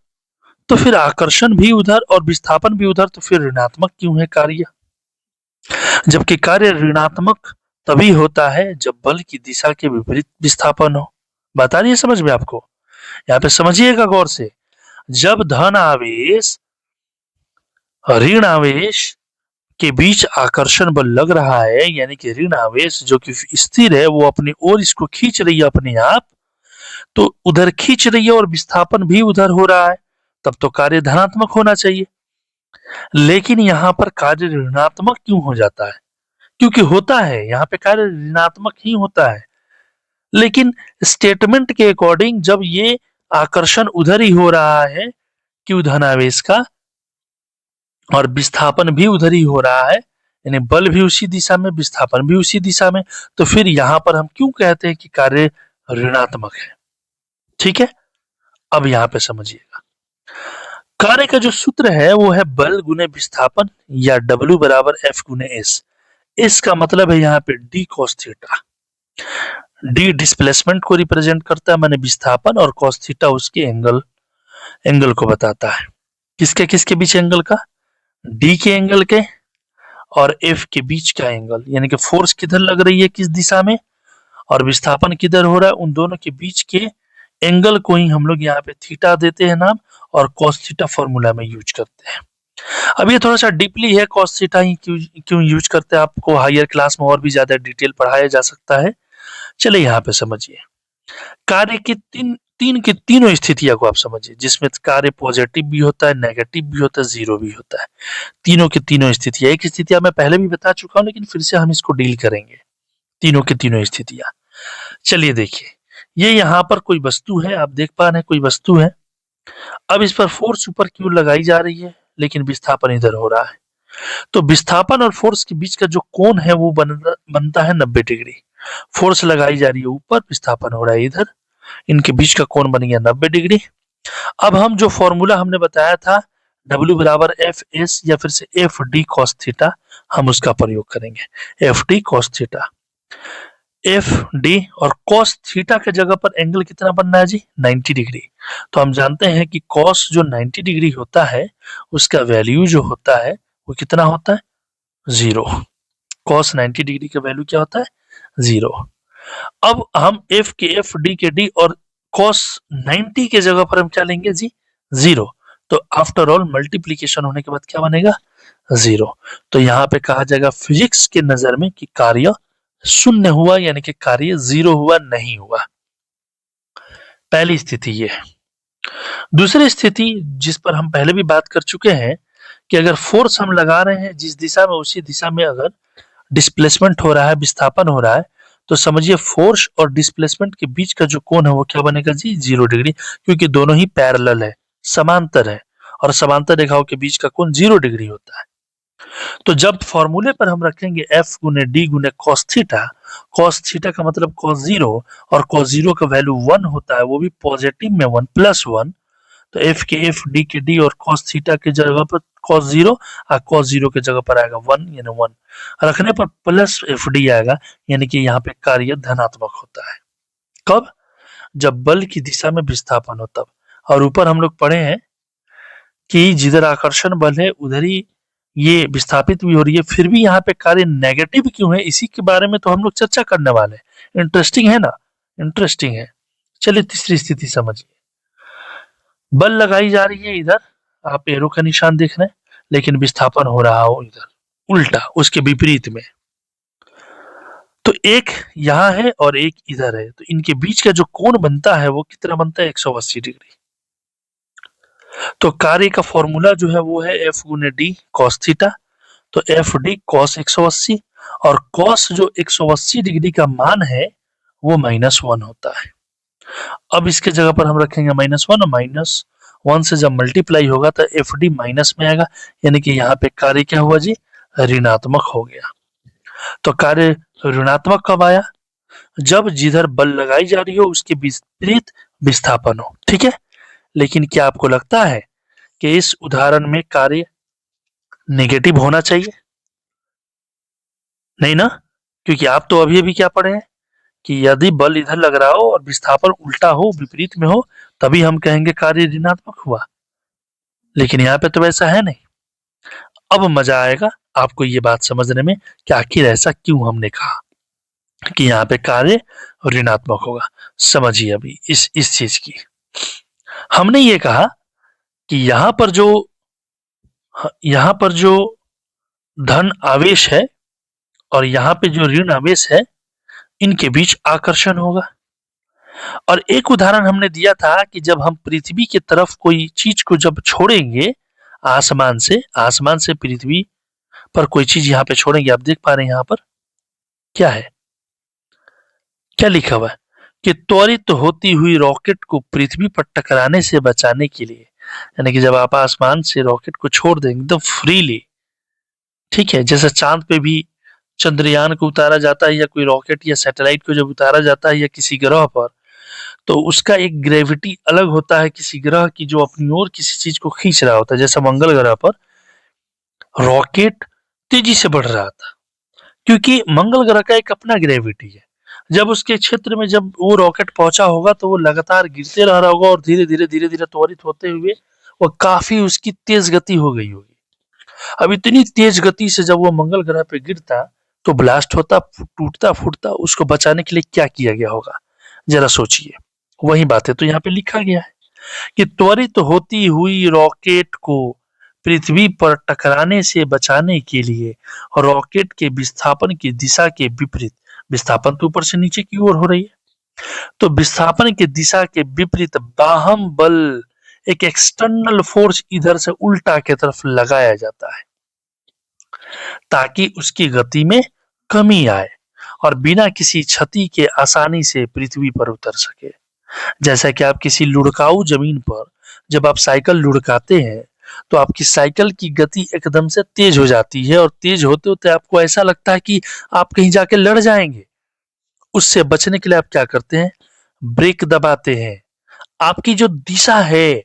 Speaker 1: तो फिर आकर्षण भी उधर और विस्थापन भी उधर, तो फिर ऋणात्मक क्यों है कार्य? जबकि कार्य ऋणात्मक तभी होता है जब बल की दिशा के विपरीत विस्थापन हो। बता रही है समझ में आपको? यहाँ पे समझिएगा गौर से। जब धन आवेश ऋण आवेश के बीच आकर्षण बल लग रहा है, यानी कि ऋण आवेश जो कि स्थिर है वो अपनी ओर इसको खींच रही है अपने आप, तो उधर खींच रही है और विस्थापन भी उधर हो रहा है, तब तो कार्य धनात्मक होना चाहिए। लेकिन यहाँ पर कार्य ऋणात्मक क्यों हो जाता है? क्योंकि होता है यहाँ पे कार्य ऋणात्मक ही होता है, लेकिन स्टेटमेंट के अकॉर्डिंग जब ये आकर्षण उधर ही हो रहा है क्यू धनावेश का, और विस्थापन भी उधर ही हो रहा है, यानी बल भी उसी दिशा में, विस्थापन भी उसी दिशा में, तो फिर यहां पर हम क्यों कहते हैं कि कार्य ऋणात्मक है? ठीक है, अब यहां पे समझिएगा। कार्य का जो सूत्र है वो है बल गुने विस्थापन या W बराबर F गुने S। इस का मतलब है यहाँ पे d cos theta. d displacement को रिप्रेजेंट करता है माने विस्थापन, और cos थीटा उसके एंगल को बताता है। किसके किसके बीच एंगल का? d के एंगल के और F के बीच का एंगल, यानी कि फोर्स किधर लग रही है किस दिशा में और विस्थापन किधर हो रहा है, उन दोनों के बीच के एंगल को ही हम लोग यहाँ पे थीटा देते हैं नाम, और cos थीटा फॉर्मूला में यूज करते हैं। अब ये थोड़ा सा डीपली है, cos थीटा ही क्यों क्यों यूज करते हैं, आपको हायर क्लास में और भी ज्यादा डिटेल पढ़ाया जा सकता है। चलिए यहाँ पे समझिए कार्य की तीन की तीनों स्थितियों को आप समझिए, जिसमें कार्य पॉजिटिव भी होता है, नेगेटिव भी होता है, जीरो भी होता है। तीनों की तीनों स्थितियां, एक स्थितियां मैं पहले भी बता चुका हूं लेकिन फिर से हम इसको डील करेंगे, तीनों की तीनों स्थितियां। चलिए देखिए, ये यहाँ पर कोई वस्तु है, आप देख पा रहे हैं कोई वस्तु है। अब इस पर फोर्स ऊपर की ओर लगाई जा रही है लेकिन विस्थापन इधर हो रहा है। तो विस्थापन और फोर्स के बीच का जो कोण है वो बनता है 90 डिग्री। फोर्स लगाई जा रही है ऊपर, विस्थापन हो रहा है इधर, इनके बीच का कोण बन गया 90 डिग्री। अब हम जो फॉर्मूला हमने बताया था W बराबर एफ एस या फिर से एफ डी कॉस थीटा, हम उसका प्रयोग करेंगे। F D cos theta, F D और कॉस थीटा के जगह पर एंगल कितना बनना है जी? 90 डिग्री। तो हम जानते हैं कि कॉस जो 90 डिग्री होता है उसका वैल्यू जो होता है वो कितना होता है? 0। कॉस 90 डिग्री का वैल्यू क्या होता है? 0। अब हम एफ के एफ, डी के डी और cos 90 के जगह पर हम क्या लेंगे जी? 0। तो आफ्टर ऑल मल्टीप्लीकेशन होने के बाद क्या बनेगा? 0। तो यहाँ पे कहा जाएगा फिजिक्स के नजर में कि कार्य शून्य हुआ, यानी कि कार्य 0 हुआ, नहीं हुआ। पहली स्थिति ये है। दूसरी स्थिति जिस पर हम पहले भी बात कर चुके हैं कि अगर फोर्स हम लगा रहे हैं जिस दिशा में, उसी दिशा में अगर डिस्प्लेसमेंट हो रहा है, विस्थापन हो रहा है, तो समझिए फोर्स और डिस्प्लेसमेंट के बीच का जो कोण है वो क्या बनेगा जी? 0 डिग्री, क्योंकि दोनों ही पैरेलल है, समांतर है, और समांतर रेखाओं के बीच का कोण 0 डिग्री होता है। तो जब फॉर्मूले पर हम रखेंगे F गुने D गुने cos थीटा का मतलब cos 0, और cos 0 का वैल्यू 1 होता है, वो भी पॉजिटिव में 1 प्लस 1। तो F के F, D के D और cos थीटा के जगह पर cos 0 और cos 0 के जगह पर आएगा 1, यानी 1 रखने पर प्लस FD आएगा, यानी कि यहाँ पे कार्य धनात्मक होता है। कब? जब बल की दिशा में विस्थापन हो तब। और ऊपर हम लोग पढ़े हैं कि जिधर आकर्षण बल है उधर ही ये विस्थापित भी हो रही है, फिर भी यहाँ पे कार्य नेगेटिव क्यों है, इसी के बारे में तो हम लोग चर्चा करने वाले हैं। इंटरेस्टिंग है ना? इंटरेस्टिंग है। चलिए तीसरी स्थिति समझिए। बल लगाई जा रही है इधर, आप एरो का निशान देख रहे हैं, लेकिन विस्थापन हो रहा हो इधर, उल्टा उसके विपरीत में। तो एक यहाँ है और एक इधर है, तो इनके बीच का जो कोण बनता है वो कितना बनता है? 180 डिग्री। तो कार्य का फॉर्मूला जो है वो है F गुने D cos थीटा। तो एफ डी कॉस 180, और कॉस जो 180 डिग्री का मान है वो -1 होता है। अब इसके जगह पर हम रखेंगे -1, और -1 से जब मल्टीप्लाई होगा तो एफ डी माइनस में आएगा, यानी कि यहाँ पे कार्य क्या हुआ जी? ऋणात्मक हो गया। तो कार्य ऋणात्मक कब आया? जब जिधर बल लगाई जा रही हो उसके विपरीत विस्थापन हो। ठीक है, लेकिन क्या आपको लगता है कि इस उदाहरण में कार्य नेगेटिव होना चाहिए? नहीं ना, क्योंकि आप तो अभी अभी क्या पढ़े हैं कि यदि बल इधर लग रहा हो और विस्थापन उल्टा हो, विपरीत में हो, तभी हम कहेंगे कार्य ऋणात्मक हुआ। लेकिन यहाँ पे तो वैसा है नहीं। अब मजा आएगा आपको ये बात समझने में कि आखिर ऐसा क्यों हमने कहा कि यहाँ पे कार्य ऋणात्मक होगा। समझिए अभी इस चीज की। हमने ये कहा कि यहाँ पर जो धन आवेश है और यहाँ पे जो ऋण आवेश है, इनके बीच आकर्षण होगा। और एक उदाहरण हमने दिया था कि जब हम पृथ्वी की तरफ कोई चीज को जब छोड़ेंगे आसमान से पृथ्वी पर कोई चीज यहाँ पे छोड़ेंगे, आप देख पा रहे हैं यहाँ पर क्या है, क्या लिखा हुआ है कि त्वरित होती हुई रॉकेट को पृथ्वी पर टकराने से बचाने के लिए, यानी कि जब आप आसमान से रॉकेट को छोड़ देंगे एकदम फ्रीली, ठीक है, जैसे चांद पे भी चंद्रयान को उतारा जाता है या कोई रॉकेट या सैटेलाइट को जब उतारा जाता है या किसी ग्रह पर, तो उसका एक ग्रेविटी अलग होता है किसी ग्रह की जो अपनी ओर किसी चीज को खींच रहा होता है। जैसे मंगल ग्रह पर रॉकेट तेजी से बढ़ रहा था क्योंकि मंगल ग्रह का एक अपना ग्रेविटी है। जब उसके क्षेत्र में जब वो रॉकेट पहुंचा होगा तो वो लगातार गिरते रह रहा होगा और धीरे धीरे त्वरित होते हुए वो काफी उसकी तेज गति हो गई होगी। अब इतनी तेज गति से जब वो मंगल ग्रह पे गिरता तो ब्लास्ट होता, टूटता फूटता, उसको बचाने के लिए क्या किया गया होगा जरा सोचिए। वही बातें तो यहाँ पे लिखा गया है कि त्वरित होती हुई रॉकेट को पृथ्वी पर टकराने से बचाने के लिए रॉकेट के विस्थापन की दिशा के विपरीत, विस्थापन तो ऊपर से नीचे की ओर हो रही है, तो विस्थापन की दिशा के विपरीत बाह्य बल, एक एक्सटर्नल फोर्स इधर से उल्टा की तरफ लगाया जाता है ताकि उसकी गति में कमी आए और बिना किसी क्षति के आसानी से पृथ्वी पर उतर सके। जैसा कि आप किसी लुढ़काऊ जमीन पर जब आप साइकिल लुढ़काते हैं तो आपकी साइकिल की गति एकदम से तेज हो जाती है और तेज होते होते आपको ऐसा लगता है कि आप कहीं जाके लड़ जाएंगे। उससे बचने के लिए आप क्या करते हैं? ब्रेक दबाते हैं। आपकी जो दिशा है,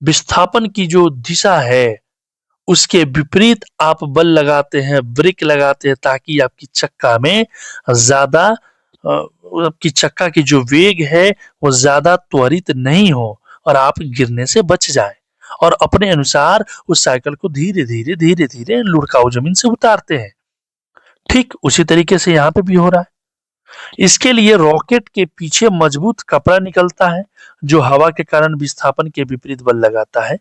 Speaker 1: विस्थापन की जो दिशा है, उसके विपरीत आप बल लगाते हैं, ब्रेक लगाते हैं ताकि आपकी चक्का में ज्यादा आपकी चक्का की जो वेग है वो ज्यादा त्वरित नहीं हो और आप गिरने से बच जाएं और अपने अनुसार उस साइकिल को धीरे धीरे लुढ़काऊ जमीन से उतारते हैं। ठीक उसी तरीके से यहाँ पे भी हो रहा है। इसके लिए रॉकेट के पीछे मजबूत कपड़ा निकलता है जो हवा के कारण विस्थापन के विपरीत बल लगाता है,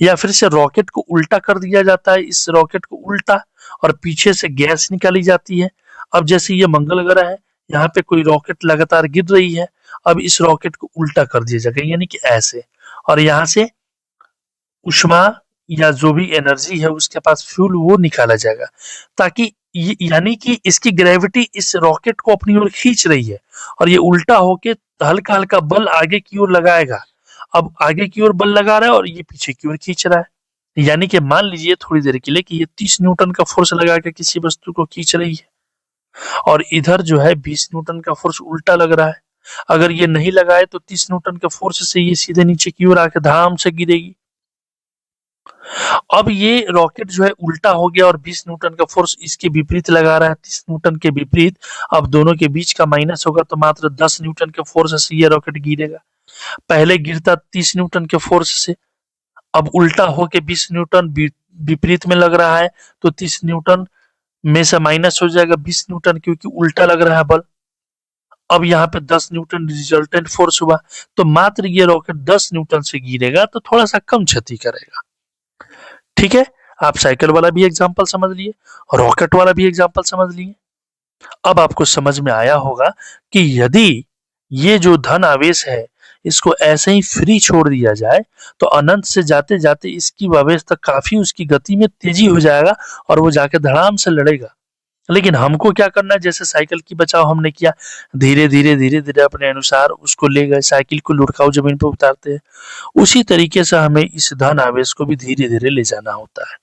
Speaker 1: या फिर से रॉकेट को उल्टा कर दिया जाता है, इस रॉकेट को उल्टा, और पीछे से गैस निकाली जाती है। अब जैसे ये मंगल ग्रह है, यहाँ पे कोई रॉकेट लगातार गिर रही है, अब इस रॉकेट को उल्टा कर दिया जाएगा यानी कि ऐसे, और यहाँ से ऊष्मा या जो भी एनर्जी है उसके पास फ्यूल वो निकाला जाएगा ताकि यानी कि इसकी ग्रेविटी इस रॉकेट को अपनी ओर खींच रही है और ये उल्टा होके हल्का हल्का बल आगे की ओर लगाएगा। अब आगे की ओर बल लगा रहा है और ये पीछे की ओर खींच रहा है, यानी कि मान लीजिए थोड़ी देर के लिए कि ये 30 न्यूटन का फोर्स लगा के किसी वस्तु को खींच रही है और इधर जो है 20 न्यूटन का फोर्स उल्टा लग रहा है। अगर ये नहीं लगाए तो 30 न्यूटन के फोर्स से ये सीधे नीचे की ओर आके धाम से गिरेगी। अब ये रॉकेट जो है उल्टा हो गया और 20 न्यूटन का फोर्स इसके विपरीत लगा रहा है, 30 न्यूटन के विपरीत। अब दोनों के बीच का माइनस होगा तो मात्र 10 न्यूटन के फोर्स से ये रॉकेट गिरेगा। पहले गिरता 30 न्यूटन के फोर्स से, अब उल्टा होके 20 न्यूटन विपरीत में लग रहा है तो 30 न्यूटन में से माइनस हो जाएगा 20 न्यूटन क्योंकि उल्टा लग रहा है बल। अब यहाँ पे 10 न्यूटन रिजल्टेंट फोर्स हुआ, तो मात्र ये रॉकेट 10 न्यूटन से गिरेगा तो थोड़ा सा कम क्षति करेगा। ठीक है, आप साइकिल वाला भी एग्जांपल समझ लिए, रॉकेट वाला भी एग्जांपल समझ लिए। अब आपको समझ में आया होगा कि यदि ये जो धन आवेश है इसको ऐसे ही फ्री छोड़ दिया जाए तो अनंत से जाते जाते इसकी आवेश तक काफी उसकी गति में तेजी हो जाएगा और वो जाके धड़ाम से लड़ेगा। लेकिन हमको क्या करना है, जैसे साइकिल की बचाव हमने किया, धीरे धीरे अपने अनुसार उसको ले गए, साइकिल को लुढ़काऊ जमीन पर उतारते हैं, उसी तरीके से हमें इस धन आवेश को भी धीरे धीरे ले जाना होता है।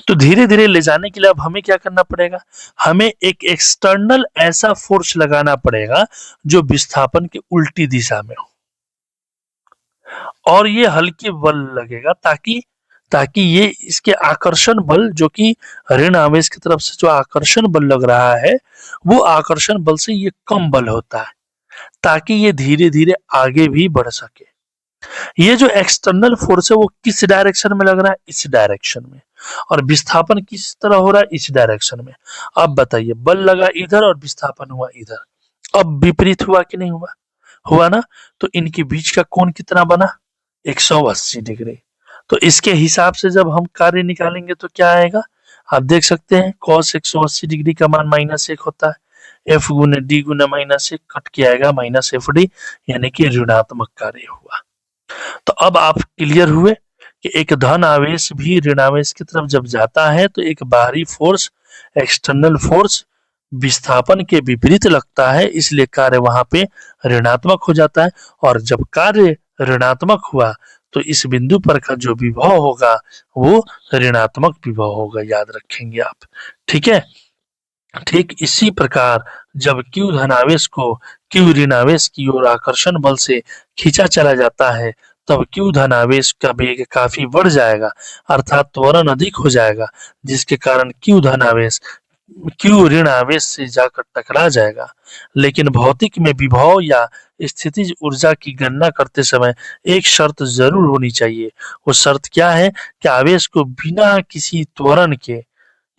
Speaker 1: तो धीरे धीरे ले जाने के लिए अब हमें क्या करना पड़ेगा, हमें एक एक्सटर्नल ऐसा फोर्स लगाना पड़ेगा जो विस्थापन के उल्टी दिशा में हो और ये हल्के बल लगेगा ताकि ताकि ये इसके आकर्षण बल जो कि ऋण आवेश की तरफ से जो आकर्षण बल लग रहा है वो आकर्षण बल से ये कम बल होता है ताकि ये धीरे धीरे आगे भी बढ़ सके। ये जो एक्सटर्नल फोर्स है वो किस डायरेक्शन में लग रहा है, इस डायरेक्शन में, और विस्थापन किस तरह हो रहा है, इस डायरेक्शन में। अब बताइए, बल लगा इधर और विस्थापन हुआ इधर, अब विपरीत हुआ कि नहीं हुआ, हुआ ना। तो इनके बीच का कोण कितना बना, 180 डिग्री। तो इसके हिसाब से जब हम कार्य निकालेंगे तो क्या आएगा, आप देख सकते हैं cos 180 डिग्री का मान -1 होता है, f गुने d गुना -1 कट के आएगा -fd, यानी कि ऋणात्मक कार्य हुआ। तो अब आप क्लियर हुए कि एक धन आवेश भी ऋण आवेश की तरफ जब जाता है तो एक बाहरी फोर्स, एक्सटर्नल फोर्स विस्थापन के विपरीत लगता है, इसलिए कार्य वहां पे ऋणात्मक हो जाता है। और जब कार्य ऋणात्मक हुआ तो इस बिंदु पर का जो विभव होगा वो ऋणात्मक विभव होगा, याद रखेंगे आप। ठीक है, ठीक इसी प्रकार जब Q धनावेश को Q ऋणावेश की ओर आकर्षण बल से खींचा चला जाता है, तब Q धनावेश का वेग काफी बढ़ जाएगा, अर्थात त्वरण अधिक हो जाएगा, जिसके कारण Q ऋण आवेश से जाकर टकरा जाएगा। लेकिन भौतिक में विभव या स्थितिज ऊर्जा की गणना करते समय एक शर्त जरूर होनी चाहिए। वो शर्त क्या है कि आवेश को बिना किसी त्वरण के,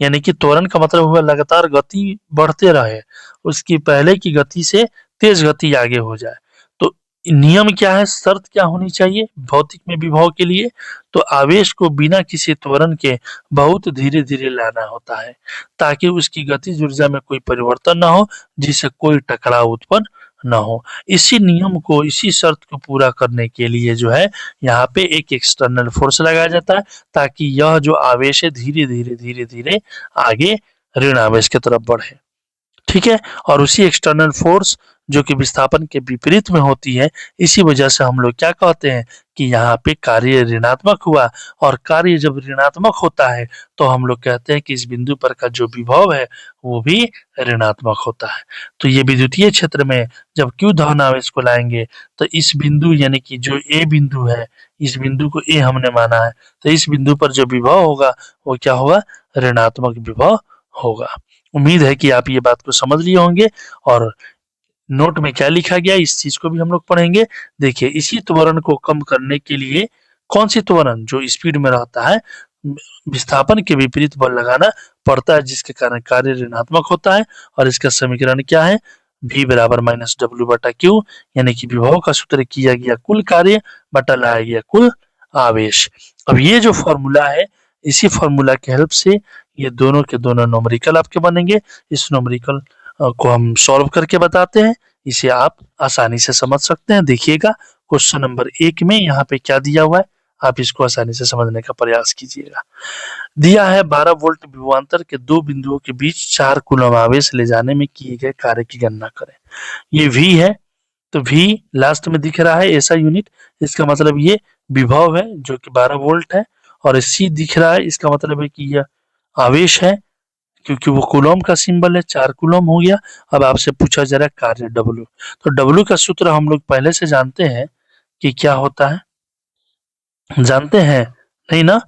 Speaker 1: यानी कि त्वरण का मतलब हुआ लगातार गति बढ़ते रहे, उसकी पहले की गति से तेज गति आगे हो जाए। तो नियम क्या है, शर्त क्या होनी चाहिए भौतिक में विभव के लिए? तो आवेश को बिना किसी त्वरण के बहुत धीरे धीरे लाना होता है, ताकि उसकी गतिज ऊर्जा में कोई परिवर्तन ना हो, जिससे कोई टकराव उत्पन्न ना हो। इसी नियम को, इसी शर्त को पूरा करने के लिए जो है यहाँ पे एक एक्सटर्नल फोर्स लगाया जाता है, ताकि यह जो आवेश है धीरे धीरे आगे ऋण आवेश की तरफ बढ़े। ठीक है, और उसी एक्सटर्नल फोर्स जो कि विस्थापन के विपरीत में होती है, इसी वजह से हम लोग क्या कहते हैं कि यहाँ पे कार्य ऋणात्मक हुआ। और कार्य जब ऋणात्मक होता है तो हम लोग कहते हैं कि इस बिंदु पर का जो विभव है वो भी ऋणात्मक होता है। तो ये विद्युतीय क्षेत्र में जब Q धन आवेश को लाएंगे तो इस बिंदु, यानी कि जो ए बिंदु है, इस बिंदु को ए हमने माना है, तो इस बिंदु पर जो विभव होगा वो क्या होगा, ऋणात्मक विभव होगा। उम्मीद है कि आप ये बात को समझ लिए होंगे। और नोट में क्या लिखा गया इस चीज को भी हम लोग पढ़ेंगे। देखिए, इसी त्वरण को कम करने के लिए कौन सी त्वरण, जो स्पीड में रहता है, विस्थापन के विपरीत बल लगाना पड़ता है, जिसके कारण कार्य ऋणात्मक होता है। और इसका समीकरण क्या है, V बराबर माइनस डब्ल्यू बटा क्यू, यानी कि विभव का सूत्र किया गया कुल कार्य बटा लाया गया कुल आवेश। अब ये जो फॉर्मूला है, इसी फॉर्मूला के हेल्प से ये दोनों के दोनों न्यूमेरिकल आपके बनेंगे। इस न्यूमेरिकल को हम सॉल्व करके बताते हैं, इसे आप आसानी से समझ सकते हैं। देखिएगा क्वेश्चन नंबर 1 में यहाँ पे क्या दिया हुआ है, आप इसको आसानी से समझने का प्रयास कीजिएगा। दिया है 12 वोल्ट विभवांतर के दो बिंदुओं के बीच 4 कूलम आवेश ले जाने में किए गए कार्य की गणना करें। ये V है, तो V लास्ट में दिख रहा है ऐसा यूनिट, इसका मतलब ये विभव है जो कि 12 वोल्ट है। और C दिख रहा है, इसका मतलब है कि यह आवेश है, क्योंकि वो कूलम का सिंबल है, 4 कूलम हो गया। अब आपसे पूछा जा रहा है कार्य W, तो W का सूत्र हम लोग पहले से जानते हैं कि क्या होता है, जानते हैं? नहीं ना,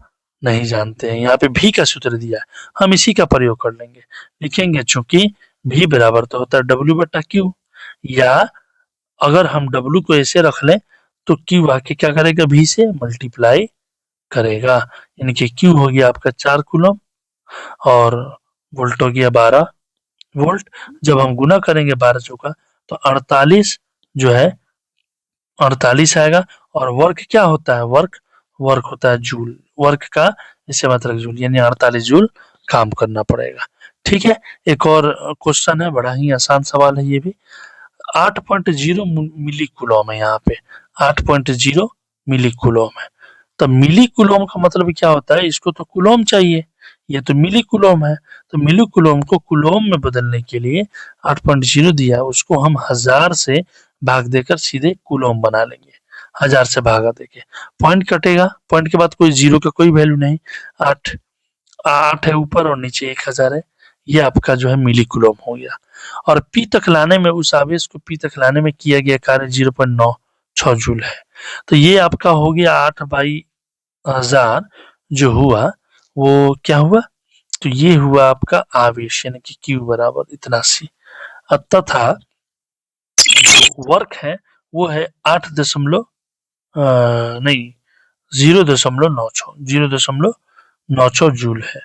Speaker 1: नहीं जानते हैं। यहाँ पे V का सूत्र दिया है, हम इसी का प्रयोग कर लेंगे, लिखेंगे चूंकि V बराबर तो होता है W बटा Q, या अगर हम W को ऐसे रख लें तो Q आके क्या करेगा, V से मल्टीप्लाई करेगा, यानी कि Q हो गया आपका 4 कूलम और वोल्ट हो गया 12 वोल्ट। जब हम गुना करेंगे 12 चौका तो 48 जो है 48 आएगा। और वर्क क्या होता है, वर्क होता है जूल, वर्क का इससे मतलब जूल, यानी 48 जूल काम करना पड़ेगा। ठीक है, एक और क्वेश्चन है, बड़ा ही आसान सवाल है ये भी। 8.0 मिली कूलम है यहाँ पे, 8.0 मिली कूलम है। तो मिली कूलम का मतलब क्या होता है, इसको तो कूलम चाहिए, ये तो मिली कूलम है। तो मिली कूलम को कूलम में बदलने के लिए 8.0 दिया, उसको हम 1000 से भाग देकर सीधे कूलम बना लेंगे, 1000 से भागा देके पॉइंट कटेगा, पॉइंट के बाद कोई जीरो का कोई वैल्यू नहीं, 8 8 है ऊपर और नीचे 1000 है, ये आपका जो है मिली कूलम हो गया। और पी तक लाने में, उस आवेश को पी तक लाने में किया गया कार्य 0.96 जूल है। तो ये आपका हो गया 8/1000 जो हुआ वो क्या हुआ, तो ये हुआ आपका आवेश, यानी कि Q बराबर इतना C। तथा जो वर्क है वो है 8 दशमलव नहीं 0.96 जूल है।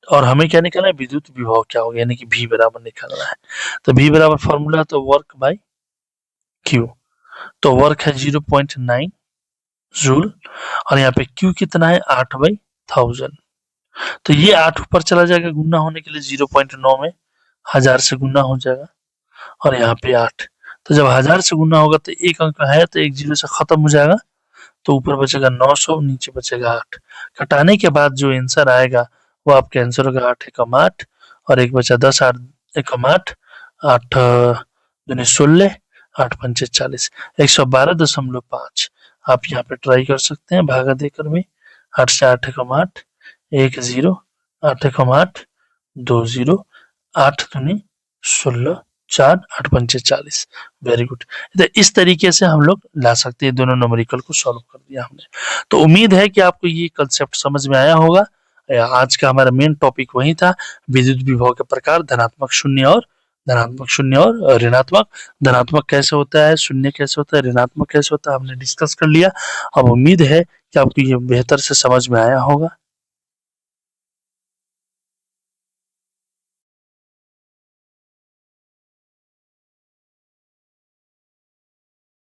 Speaker 1: और हमें क्या निकालना है, विद्युत विभव क्या होगा, यानी कि V बराबर निकालना है। तो V बराबर फॉर्मूला तो वर्क बाई Q, तो वर्क है 0.9 जूल, और यहाँ पे Q कितना है 8/1000। तो ये 8 ऊपर चला जाएगा गुना होने के लिए 0.9 में 1000 से गुना हो जाएगा, और यहाँ पे 8। तो जब 1000 से गुना होगा तो एक अंक है तो एक जीरो से खत्म हो जाएगा, तो ऊपर बचेगा 900, नीचे बचेगा 8। घटाने के बाद जो आंसर आएगा वो आपका आंसर होगा 8 एकम 8, और एक बचा 10 8 एकम 8, 8 दूनी 16, 8 पंचे 40, 112.5। आप यहाँ पे ट्राई कर सकते हैं भागा देकर भी, 8 से 8 एकम 8, 1 0, 8 एकम 8, 2 0, 8 दूनी 16, 4 8 पंचे 40। Very good. तो इस तरीके से हम लोग ला सकते हैं, दोनों न्यूमेरिकल को सॉल्व कर दिया हमने। तो उम्मीद है कि आपको ये कंसेप्ट समझ में आया होगा। आज का हमारा मेन टॉपिक वही था, विद्युत विभव के प्रकार, धनात्मक शून्य और ऋणात्मक। धनात्मक कैसे होता है, शून्य कैसे होता है, ऋणात्मक कैसे होता है, हमने डिस्कस कर लिया। अब उम्मीद है कि आपको ये बेहतर से समझ में आया होगा।